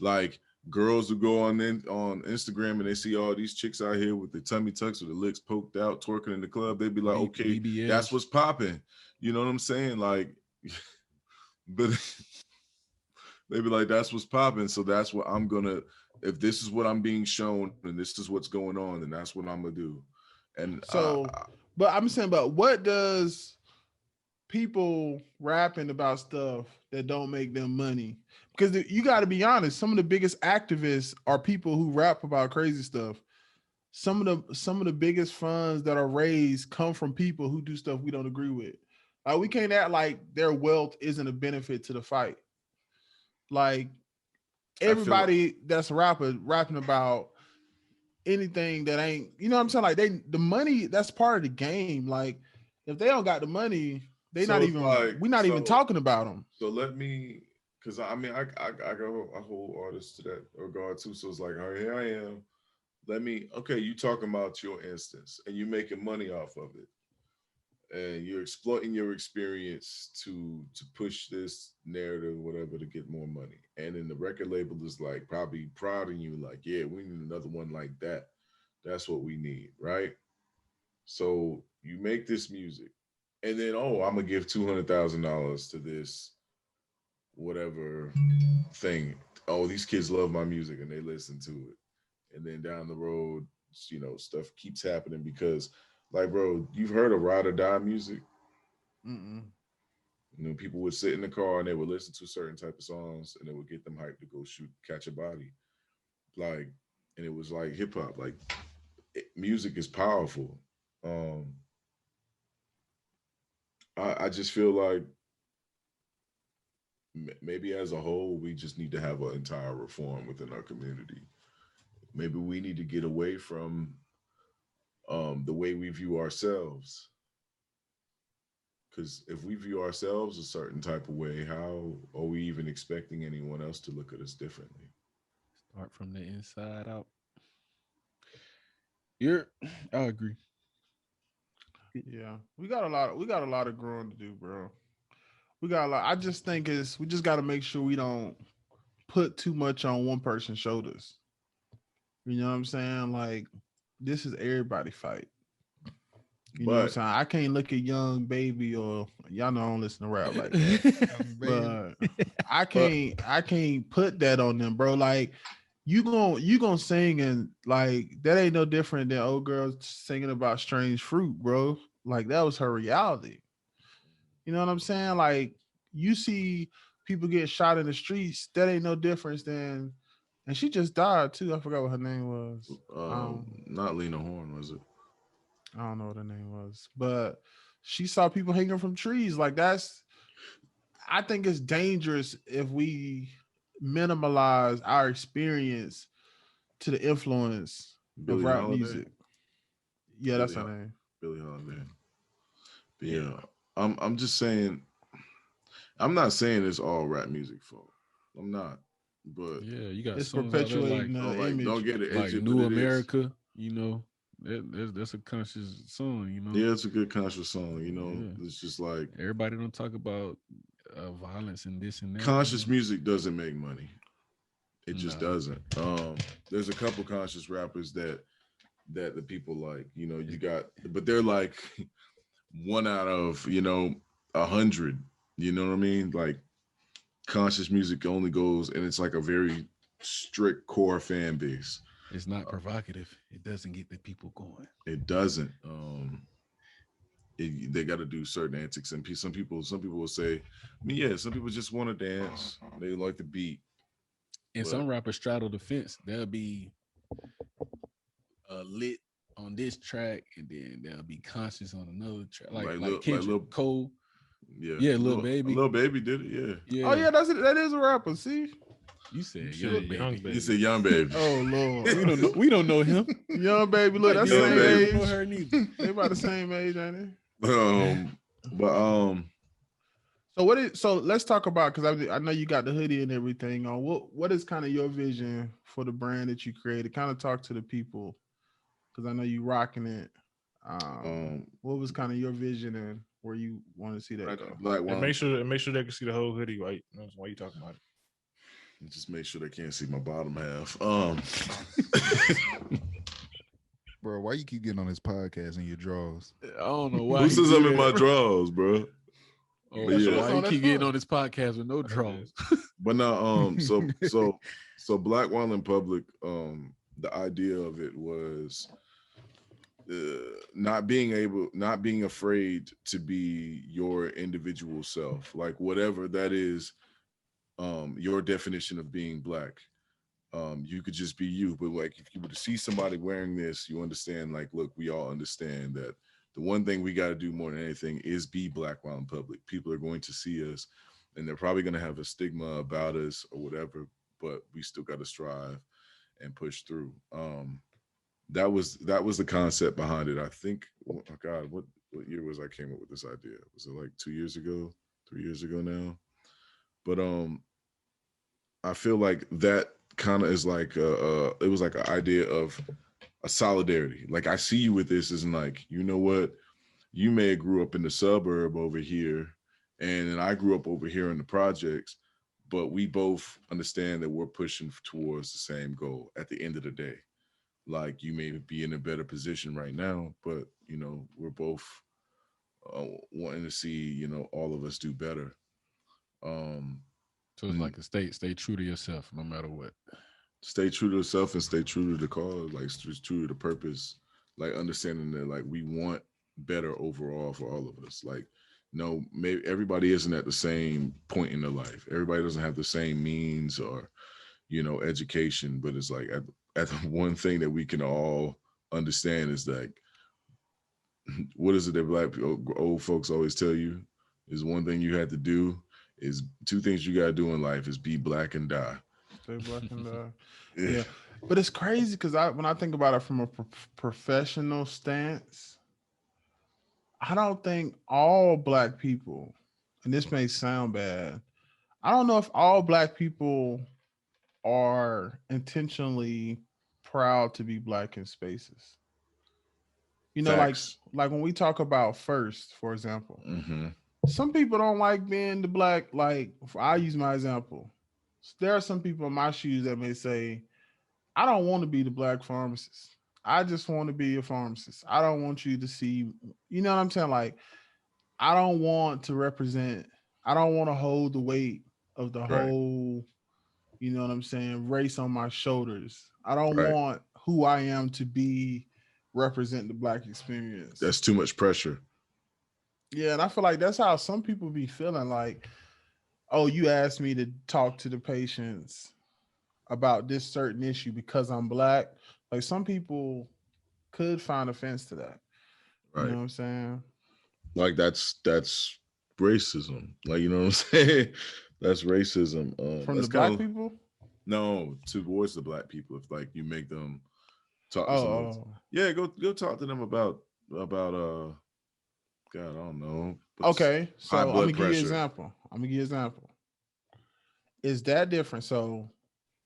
Like girls who go on Instagram and they see all these chicks out here with the tummy tucks with the lips poked out twerking in the club, they'd be like, okay, BBS. That's what's popping. You know what I'm saying? Like, but they'd be like, that's what's popping. So that's what I'm gonna. If this is what I'm being shown and this is what's going on, then that's what I'm gonna do. And so, but I'm saying, but what does people rapping about stuff that don't make them money? Because you got to be honest, some of the biggest activists are people who rap about crazy stuff. Some of the biggest funds that are raised come from people who do stuff we don't agree with. Like we can't act like their wealth isn't a benefit to the fight. Like everybody that's rapping about anything that ain't, you know what I'm saying? Like the money, that's part of the game. Like if they don't got the money, we're not even talking about them. So let me, because I mean, I go a whole artist to that regard too. So it's like, all right, here I am. Okay, you talking about your instance and you're making money off of it. And you're exploiting your experience to push this narrative, whatever, to get more money. And then the record label is like probably prodding you, like, yeah, we need another one like that. That's what we need, right? So you make this music, and then I'm gonna give $200,000 to this whatever thing. Oh, these kids love my music and they listen to it. And then down the road, stuff keeps happening because. Like, bro, you've heard of ride or die music? Mm-mm. People would sit in the car and they would listen to certain type of songs and it would get them hyped to go catch a body. Like, and it was like hip hop. Like, music is powerful. I just feel like maybe as a whole, we just need to have an entire reform within our community. Maybe we need to get away from the way we view ourselves. Because if we view ourselves a certain type of way, how are we even expecting anyone else to look at us differently? Start from the inside out. I agree. Yeah, we got a lot of growing to do, bro. We got a lot. I just think we just got to make sure we don't put too much on one person's shoulders. You know what I'm saying? Like, this is everybody fight. You know what I'm saying? I can't look at Young Baby or y'all know I don't listen to rap like that. But I can't put that on them, bro. Like you gonna sing and like that ain't no different than old girls singing about strange fruit, bro. Like that was her reality. You know what I'm saying? Like you see people get shot in the streets, that ain't no difference than. And she just died too. I forgot what her name was. Not Lena Horne, was it? I don't know what her name was, but she saw people hanging from trees. Like I think it's dangerous if we minimalize our experience to the influence of rap music. Yeah, that's her name. Billie Holiday. But yeah, I'm just saying. I'm not saying it's all rap music fault. I'm not. But yeah, you got it's perpetuating the image. Don't get it, like New America. That's a conscious song. Yeah, it's a good conscious song. It's just like everybody don't talk about violence and this and that. Conscious music doesn't make money. It just doesn't. There's a couple conscious rappers that the people like. You got, but they're like one out of 100. You know what I mean? Like. Conscious music only goes, and it's like a very strict core fan base. It's not provocative. It doesn't get the people going. It doesn't. They got to do certain antics, and some people will say, some people just want to dance. They like the beat. And some rappers straddle the fence. They'll be lit on this track, and then they'll be conscious on another track, like Kendrick, Cole. Yeah, Lil Baby. Lil Baby did it, yeah. Oh yeah, that is a rapper. See, you said Young Baby. You said Young Baby. Oh Lord, we don't know him. Young Baby, look, that's the same age. Know her neither. They about the same age, ain't they? So let's talk about, because I know you got the hoodie and everything on. What is kind of your vision for the brand that you created? Kind of talk to the people, because I know you rocking it. What was kind of your vision and where you want to see that go? And make sure they can see the whole hoodie. Right? That's why you talking about it. Just make sure they can't see my bottom half. Bro, why you keep getting on this podcast in your drawers? I don't know why. Who says I'm in my drawers, bro? Oh, yeah. Why you keep getting on this podcast with no drawers? But no, so Black While in Public, the idea of it was not being afraid to be your individual self, like whatever that is, your definition of being Black. You could just be you, but like if you were to see somebody wearing this, you understand, like, look, we all understand that the one thing we got to do more than anything is be Black while in public. People are going to see us and they're probably going to have a stigma about us or whatever, but we still got to strive and push through. That was the concept behind it. I think, oh my God, what year was I came up with this idea? Was it like 2 years ago, 3 years ago now? But I feel like that kind of is like it was like an idea of a solidarity. Like, I see you with this as like, you know what, you may have grew up in the suburb over here and then I grew up over here in the projects, but we both understand that we're pushing towards the same goal at the end of the day. Like, you may be in a better position right now, but you know, we're both wanting to see, you know, all of us do better. So it's like a stay true to yourself no matter what. Stay true to yourself and stay true to the cause, like true to the purpose, like understanding that like we want better overall for all of us. Like, no, maybe everybody isn't at the same point in their life. Everybody doesn't have the same means or, you know, education, but it's like at the one thing that we can all understand is like, what is it that Black people, old folks always tell you? Is one thing you had to do is two things you got to do in life is be Black and die. Stay Black and die. Yeah. But it's crazy because when I think about it from a professional stance, I don't think all Black people, and this may sound bad, I don't know if all Black people are intentionally proud to be Black in spaces. You know, Facts. like when we talk about First, for example, Mm-hmm. some people don't like being the Black. Like, I use my example. There are some people in my shoes that may say, I don't want to be the Black pharmacist. I just want to be a pharmacist. I don't want you to see, you know what I'm saying? Like, I don't want to represent, I don't want to hold the weight of the whole, you know what I'm saying, race on my shoulders. I don't want who I am to be represent the Black experience. That's too much pressure. Yeah, and I feel like that's how some people be feeling like, oh, you asked me to talk to the patients about this certain issue because I'm Black. Like, some people could find offense to that. You know what I'm saying? Like, that's racism. Like, you know what I'm saying? That's racism. From the Black people? No, towards the Black people. If like you make them talk to someone. Yeah, go talk to them about God, I don't know. Okay, so I'm gonna give you an example. Is that different? So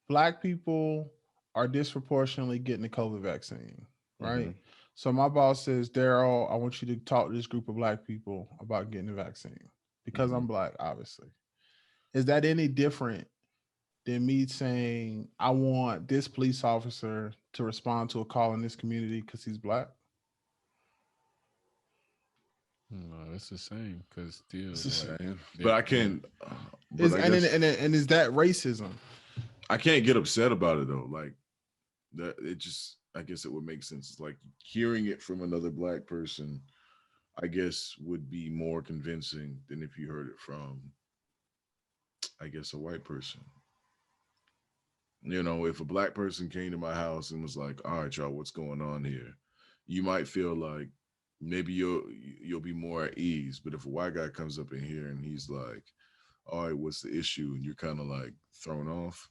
Black people are disproportionately getting the COVID vaccine, right? Mm-hmm. So my boss says, Daryl, I want you to talk to this group of Black people about getting the vaccine because I'm Black, obviously. Is that any different than me saying, I want this police officer to respond to a call in this community because he's Black? No, it's the same because still, it's the same. But I can't. And is that racism? I can't get upset about it though. Like that, it just. I guess it would make sense. It's like hearing it from another Black person, I guess, would be more convincing than if you heard it from, I guess, a white person. You know, if a Black person came to my house and was like, "All right, y'all, what's going on here?" You might feel like maybe you'll be more at ease. But if a white guy comes up in here and he's like, "All right, what's the issue?" and you're kind of like thrown off.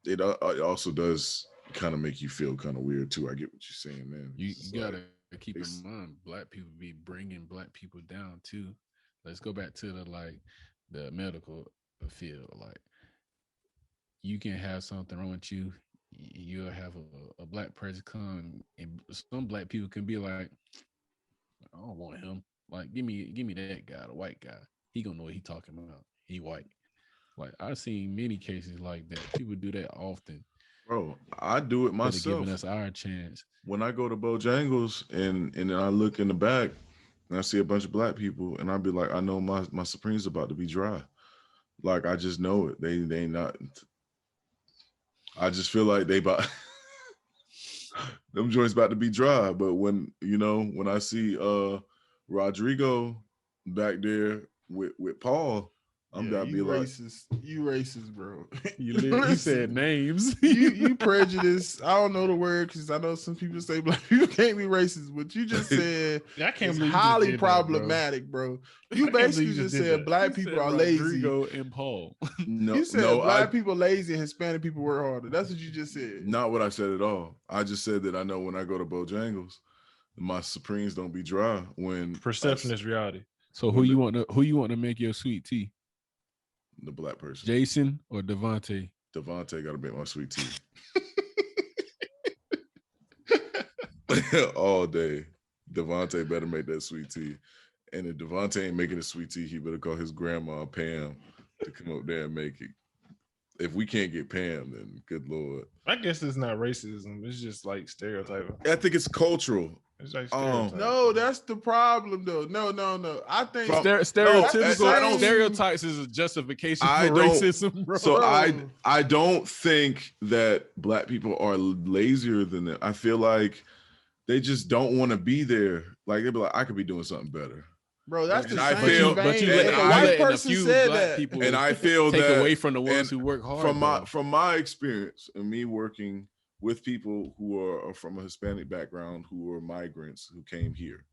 It also does kind of make you feel kind of weird too. I get what you're saying, man. You gotta keep in mind, black people be bringing black people down too. Let's go back to the medical field. Like, you can have something wrong with you. You'll have a black person come, and some black people can be like, I don't want him. Like, give me that guy, the white guy. He gonna know what he talking about. He white. Like, I've seen many cases like that. People do that often. Bro, I do it myself. Giving us our chance. When I go to Bojangles and then I look in the back and I see a bunch of black people, and I'll be like, I know my Supreme's about to be dry. Like, I just know it. They not. I just feel like they about them joints about to be dry. But when I see Rodrigo back there with Paul, I'm about to be racist. You racist, bro. You said names. you prejudiced. I don't know the word because I know some people say black people can't be racist, but you just said I can't believe highly problematic, bro. You basically just said black people are lazy. Rodrigo and Paul. You said black people lazy and Hispanic people work harder. That's what you just said. Not what I said at all. I just said that I know when I go to Bojangles, my Supremes don't be dry. When perception is reality. So who you want to make your sweet tea? The black person. Jason or Devontae? Devontae got to make my sweet tea. All day. Devontae better make that sweet tea. And if Devontae ain't making the sweet tea, he better call his grandma Pam to come up there and make it. If we can't get Pam, then good Lord. I guess it's not racism. It's just like stereotyping. I think it's cultural. It's like no, that's the problem, though. No. I think stereotypes is a justification for racism, bro. So I don't think that black people are lazier than them. I feel like they just don't want to be there. Like, they'd be like, I could be doing something better. Bro, that's the same vein. But you let a white person said that, people and I feel take that away from the ones who work hard. From my experience and me working with people who are from a Hispanic background, who are migrants who came here,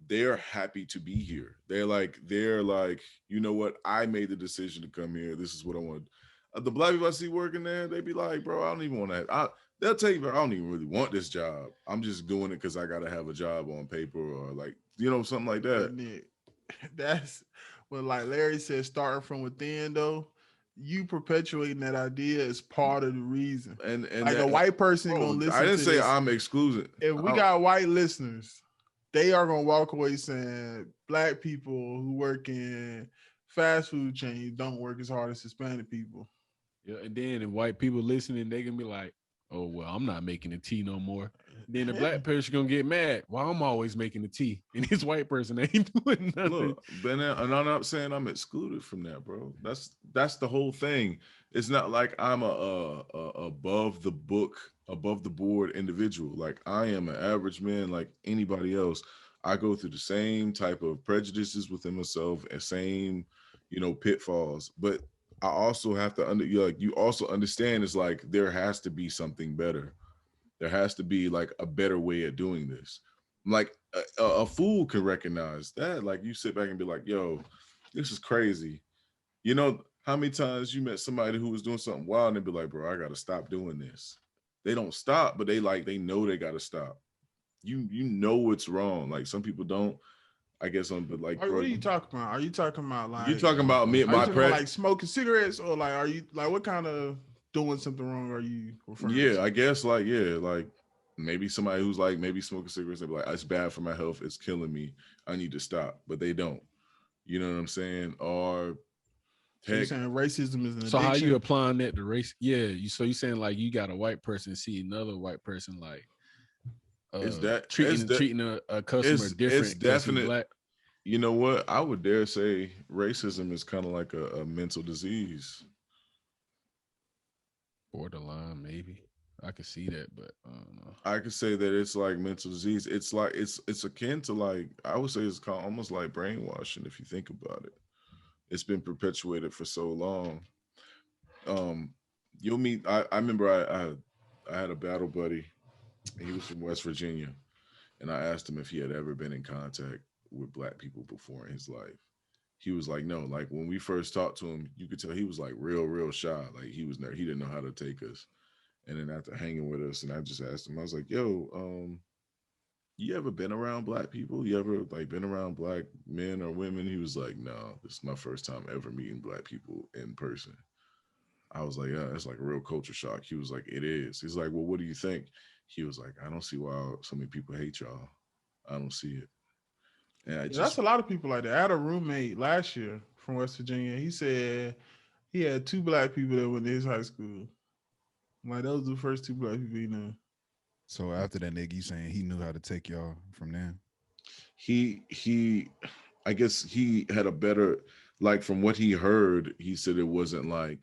they're happy to be here. They're like, you know what? I made the decision to come here. This is what I want. The black people I see working there, they be like, bro, I don't even want that. They'll tell you, bro, I don't even really want this job. I'm just doing it because I got to have a job on paper or like, something like that. Nick, that's what, like Larry said, starting from within, though. You perpetuating that idea is part of the reason. And like, a white person gonna listen. I didn't to say this. I'm exclusive. If we got white listeners, they are gonna walk away saying black people who work in fast food chains don't work as hard as Hispanic people. Yeah, and then if white people listening, they can be like, oh, well, I'm not making the tea no more. Then the black person gonna get mad. Well, I'm always making the tea, and this white person ain't doing nothing. Look, and I'm not saying I'm excluded from that, bro. That's the whole thing. It's not like I'm a above the board individual. Like, I am an average man, like anybody else. I go through the same type of prejudices within myself and same, pitfalls. But I also have to you also understand, it's like there has to be something better. There has to be like a better way of doing this. Like a fool can recognize that. Like, you sit back and be like, yo, this is crazy. You know how many times you met somebody who was doing something wild and they'd be like, bro, I got to stop doing this. They don't stop, but they know they got to stop. You know what's wrong. Like, some people don't. I guess but like, what are you talking about? Are you talking about like you talking about me? Like smoking cigarettes, or like are you like what kind of doing something wrong are you referring to? I guess like maybe somebody who's like maybe smoking cigarettes and be like, it's bad for my health, it's killing me, I need to stop, but they don't. You know what I'm saying? Or so you're saying racism is an so addiction? How you applying that to race? Yeah, so you saying like you got a white person see another white person like is that treating a customer different? It's definite. Black? You know what? I would dare say racism is kind of like a mental disease. Borderline, maybe. I could see that, but I don't know. I could say that it's like mental disease. It's like it's akin to, like, I would say it's called almost like brainwashing if you think about it. It's been perpetuated for so long. You'll meet. I remember I had a battle buddy. He was from West Virginia, and I asked him if he had ever been in contact with black people before in his life. He was like, no. Like, when we first talked to him, you could tell he was like real shy. Like, he didn't know how to take us. And then after hanging with us, and I just asked him, I was like, "Yo, you ever been around black people? You ever like been around black men or women?" He was like, "No, this is my first time ever meeting black people in person." I was like, "Yeah, it's like a real culture shock." He was like, "It is." He's like, "Well, what do you think?" He was like, "I don't see why so many people hate y'all. I don't see it." And I That's a lot of people like that. I had a roommate last year from West Virginia. He said he had 2 black people that went to his high school. Like those were the first 2 black people he knew. So after that, nigga, you saying he knew how to take y'all from there? He I guess he had a better, like, from what he heard, he said it wasn't like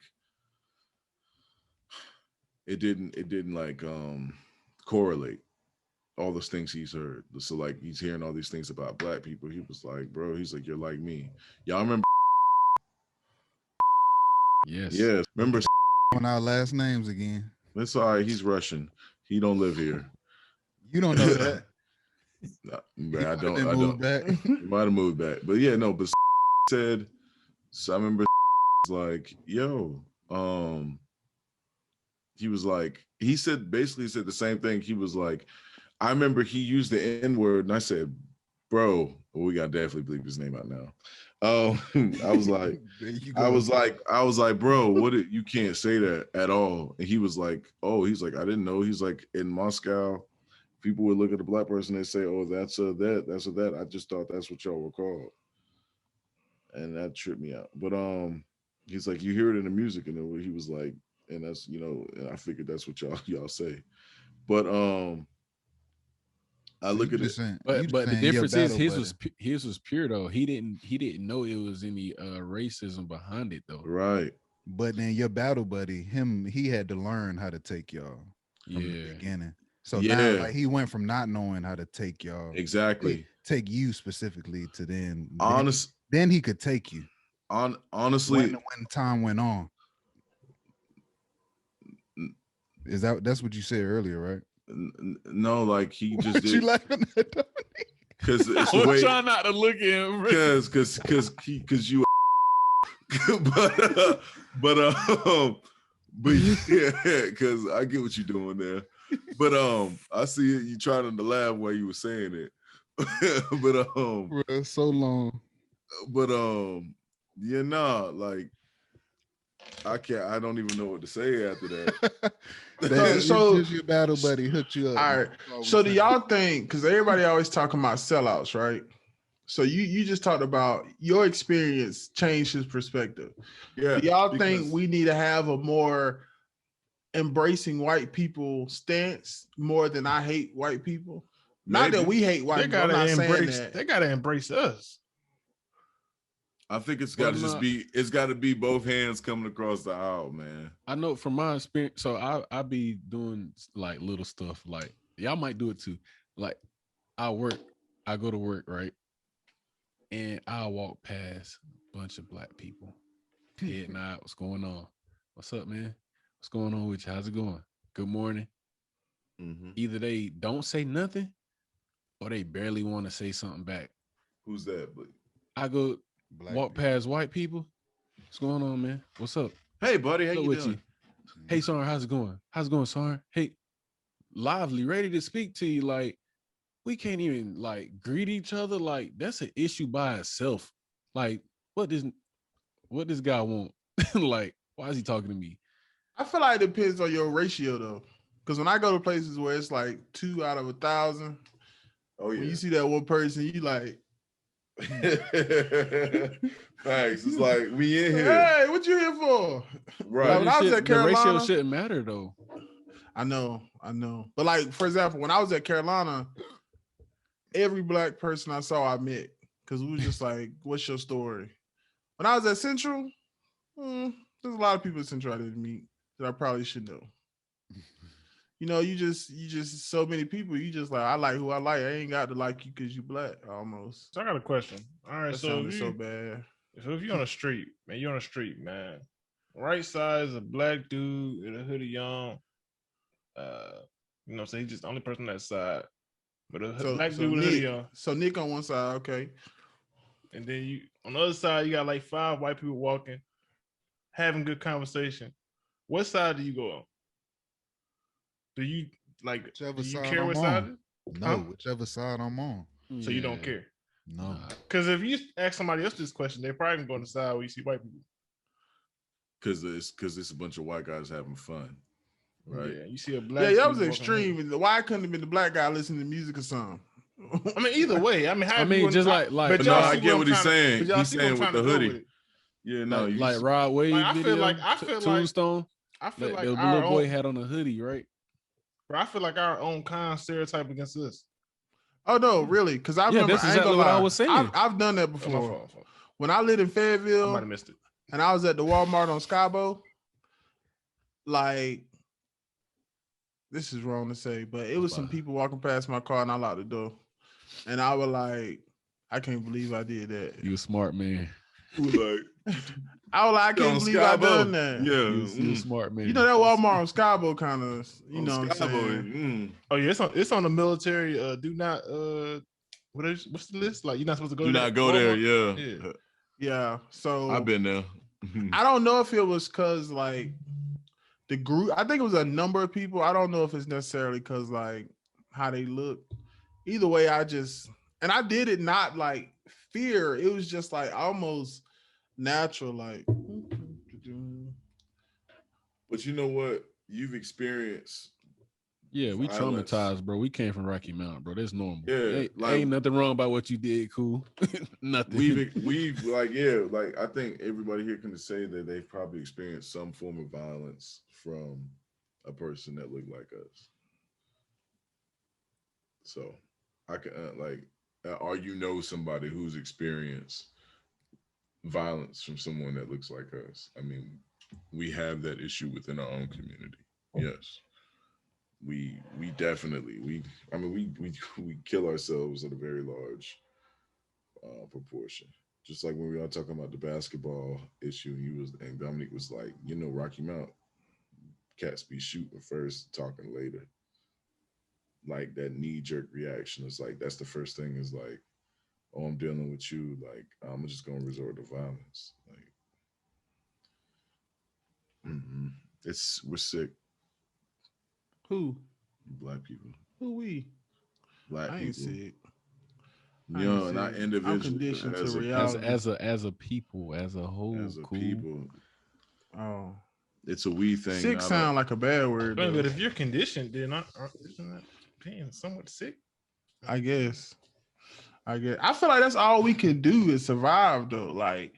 it didn't like correlate all those things he's heard. So like he's hearing all these things about black people. He was like, "Bro," he's like, "You're like me." Y'all remember? Yes. Remember on our last names again? That's all right. He's Russian. He don't live here. You don't know that. I don't. Moved back. He might have moved back, but yeah, no. But said, so I remember like, "Yo," he was like, he said basically said the same thing. He was like, I remember he used the N-word, and I said, "Bro, well, we gotta definitely bleep his name out now." I was like, I was like, "Bro, you can't say that at all." And he was like, "Oh," he's like, "I didn't know." He's like, "In Moscow, people would look at a black person and say, 'Oh, that's a that.' I just thought that's what y'all were called," and that tripped me out. But he's like, "You hear it in the music," and he was like, and that's and I figured that's what y'all say. But I look at it, but the difference is his was pure though. He didn't know it was any racism behind it though. Right. But then your battle buddy, he had to learn how to take y'all from the beginning. So now like he went from not knowing how to take y'all take you specifically to then he could take you. Honestly, when time went on. That's what you said earlier, right? No, like he just did. You laughing at that? Because it's the way. Trying not to look at him. Because you. But yeah, because I get what you're doing there. But I see you trying to laugh while you were saying it. But bro, so long. But like I don't even know what to say after that. So your battle buddy hooked you up. All right. So do y'all think, because everybody always talking about sellouts, right? So you just talked about your experience changed his perspective. Yeah. Do y'all think we need to have a more embracing white people stance more than I hate white people? Maybe. Not that we hate white people. I'm not saying that. They gotta embrace us. I think it's got to be both hands coming across the aisle, man. I know from my experience. So I be doing like little stuff. Like y'all might do it too. Like I go to work, right? And I walk past a bunch of black people. Head nod, what's going on? What's up, man? What's going on with you? How's it going? Good morning. Mm-hmm. Either they don't say nothing or they barely want to say something back. Who's that? I go walk past white people. What's going on, man? What's up? Hey, buddy, how you doing? Hey, Sarn, how's it going? How's it going, Sarn? Hey, lively, ready to speak to you. Like, we can't even like greet each other. Like, that's an issue by itself. Like, what does guy want? Like, why is he talking to me? I feel like it depends on your ratio though. Because when I go to places where it's like 2 out of 1,000, when you see that one person, you like thanks. It's like we in here. Hey, what you here for? Right. Like when I was at Carolina, the ratio shouldn't matter though. I know. But like, for example, when I was at Carolina, every black person I saw, I met. Because we was just like, what's your story? When I was at Central, there's a lot of people at Central I didn't meet that I probably should know. You just so many people. You just like, I like who I like. I ain't got to like you because you black almost. So I got a question. All right, that sounded so bad. So if you're on the street, man. Right side is a black dude in a hoodie on. So he's just the only person on that side. But a black dude with a hoodie on. So Nick on one side, okay. And then you on the other side, you got like 5 white people walking, having good conversation. What side do you go on? Do you like? Whichever Do you side care I'm what on. side? No, whichever side I'm on. So you don't care? No. Because if you ask somebody else this question, they're probably going to decide where you see white people. Because it's a bunch of white guys having fun, right? Yeah, you see a black. Yeah, that was extreme. Why couldn't have been the black guy listening to music or something? I mean, either way. I mean, just like. But no, y'all I get what he's saying. But y'all He's see saying what I'm with the trying to hoodie. go with it. Yeah, no, like Rod Wave like, video. I feel like Tombstone. I feel like the our little boy own, had on a hoodie, right? Bro, I feel like our own kind stereotype against us. Oh no, really? Because I remember that's exactly what I was saying. I've done that before. When I lived in Fayetteville, I might have missed it. And I was at the Walmart on Skybo. Like, this is wrong to say, but it was some people walking past my car, and I locked the door. And I was like, I can't believe I did that. You a smart man. Like, I was like, I can't believe I done that. Yeah, you a smart man. You know that Walmart on Skybo kind of, you know what I'm saying? Oh yeah, it's on the military. Do not what's the list? Like, you're not supposed to go. Do not go there. Yeah. So I've been there. I don't know if it was because like the group. I think it was a number of people. I don't know if it's necessarily because like how they look. Either way, I did it not like fear. It was just like almost natural, like. But you know what? You've experienced. Yeah, we traumatized, bro. We came from Rocky Mount, bro. That's normal. Yeah, ain't nothing wrong about what you did. Cool, nothing. We've like I think everybody here can say that they've probably experienced some form of violence from a person that looked like us. So I can or somebody who's experienced violence from someone that looks like us. I mean, we have that issue within our own community. Yes. We definitely we kill ourselves at a very large proportion. Just like when we were talking about the basketball issue, and Dominique was like, Rocky Mount cats be shooting first, talking later. Like that knee-jerk reaction is like, that's the first thing is like, oh, I'm dealing with you, like I'm just gonna resort to violence. Like we're sick. Who? Black people. Who we? Black I ain't people. sick. Not individual. I'm conditioned to reality. As a people, as a whole, as a people. Oh, it's a we thing. Sick sound like a bad word. But if you're conditioned, then aren't you being somewhat sick? I guess. I feel like that's all we can do is survive, though. Like,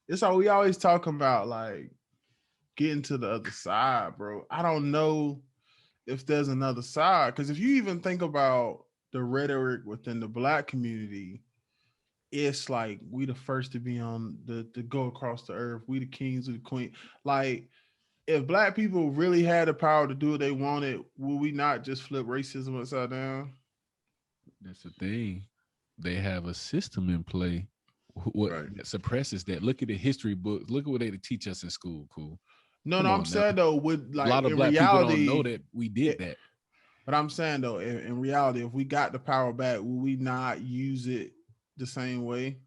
it's all we always talking about, like getting to the other side, bro. I don't know if there's another side, because if you even think about the rhetoric within the Black community, it's like we the first to be on the go across the earth. We the kings, we the queen. Like, if Black people really had the power to do what they wanted, would we not just flip racism upside down? That's the thing. They have a system in play that suppresses that. Look at the history books. Look at what they teach us in school. Cool. No, I'm saying though, with like a lot of Black reality, people don't know that we did that. But I'm saying though, in reality, if we got the power back, will we not use it the same way?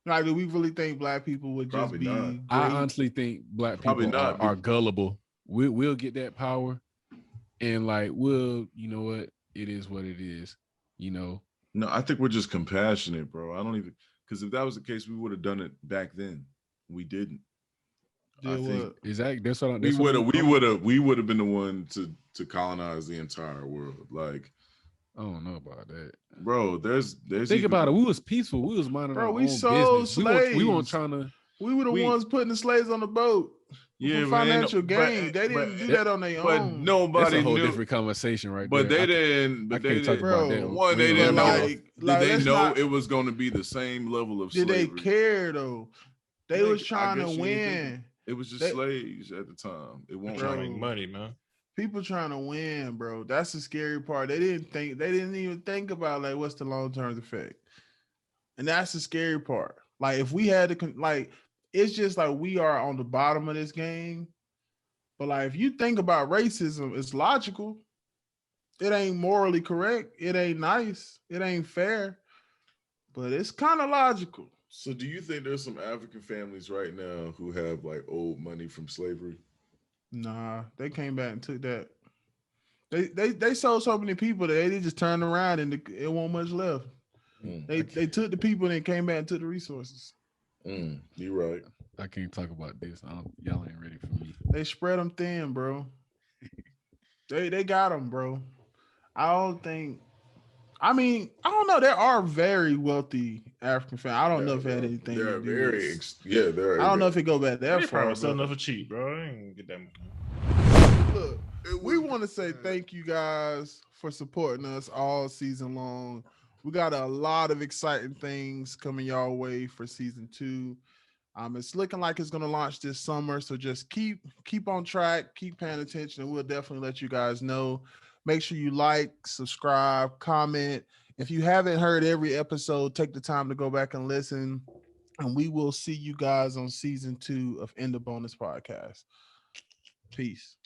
Like, do we really think Black people would Probably just be not. great? I honestly think Black people are gullible. We'll get that power, and like you know what? It is what it is. No, I think we're just compassionate, bro. I don't even, because if that was the case, we would have done it back then. We didn't. I think exactly. That's what we would have been the one to colonize the entire world. Like, I don't know about that, bro. There's think about it. We was peaceful. We was minding our own business. Slaves. We weren't trying to. We were the ones putting the slaves on the boat. Yeah, for financial gain. They didn't do that on their own. But nobody That's a whole knew. Different conversation, right? But there. they didn't. But they didn't. About that. One, they didn't know. Did they know it was going to be the same level of slavery? Did they care though? They was trying to win. It was just slaves at the time. It won't trying to make money, man. People trying to win, bro. That's the scary part. They didn't even think about like what's the long-term effect. And that's the scary part. Like, if we had to like, it's just like we are on the bottom of this game. But like, if you think about racism, it's logical. It ain't morally correct. It ain't nice. It ain't fair. But it's kind of logical. So do you think there's some African families right now who have like old money from slavery? Nah, they came back and took that. They sold so many people that they just turned around and it wasn't much left. They took the people and then came back and took the resources. You're right. I can't talk about this. Y'all ain't ready for me. They spread them thin, bro. They got them, bro. I don't know. There are very wealthy African families. I don't know if it had anything to do with they're. I don't know if it go back that far. Probably selling for cheap, bro. I ain't get that much. Look, we want to say thank you guys for supporting us all season long. We got a lot of exciting things coming y'all way for season 2. It's looking like it's going to launch this summer, so just keep on track, keep paying attention, and we'll definitely let you guys know. Make sure you like, subscribe, comment. If you haven't heard every episode, take the time to go back and listen, and we will see you guys on season 2 of In the Bonus Podcast. Peace.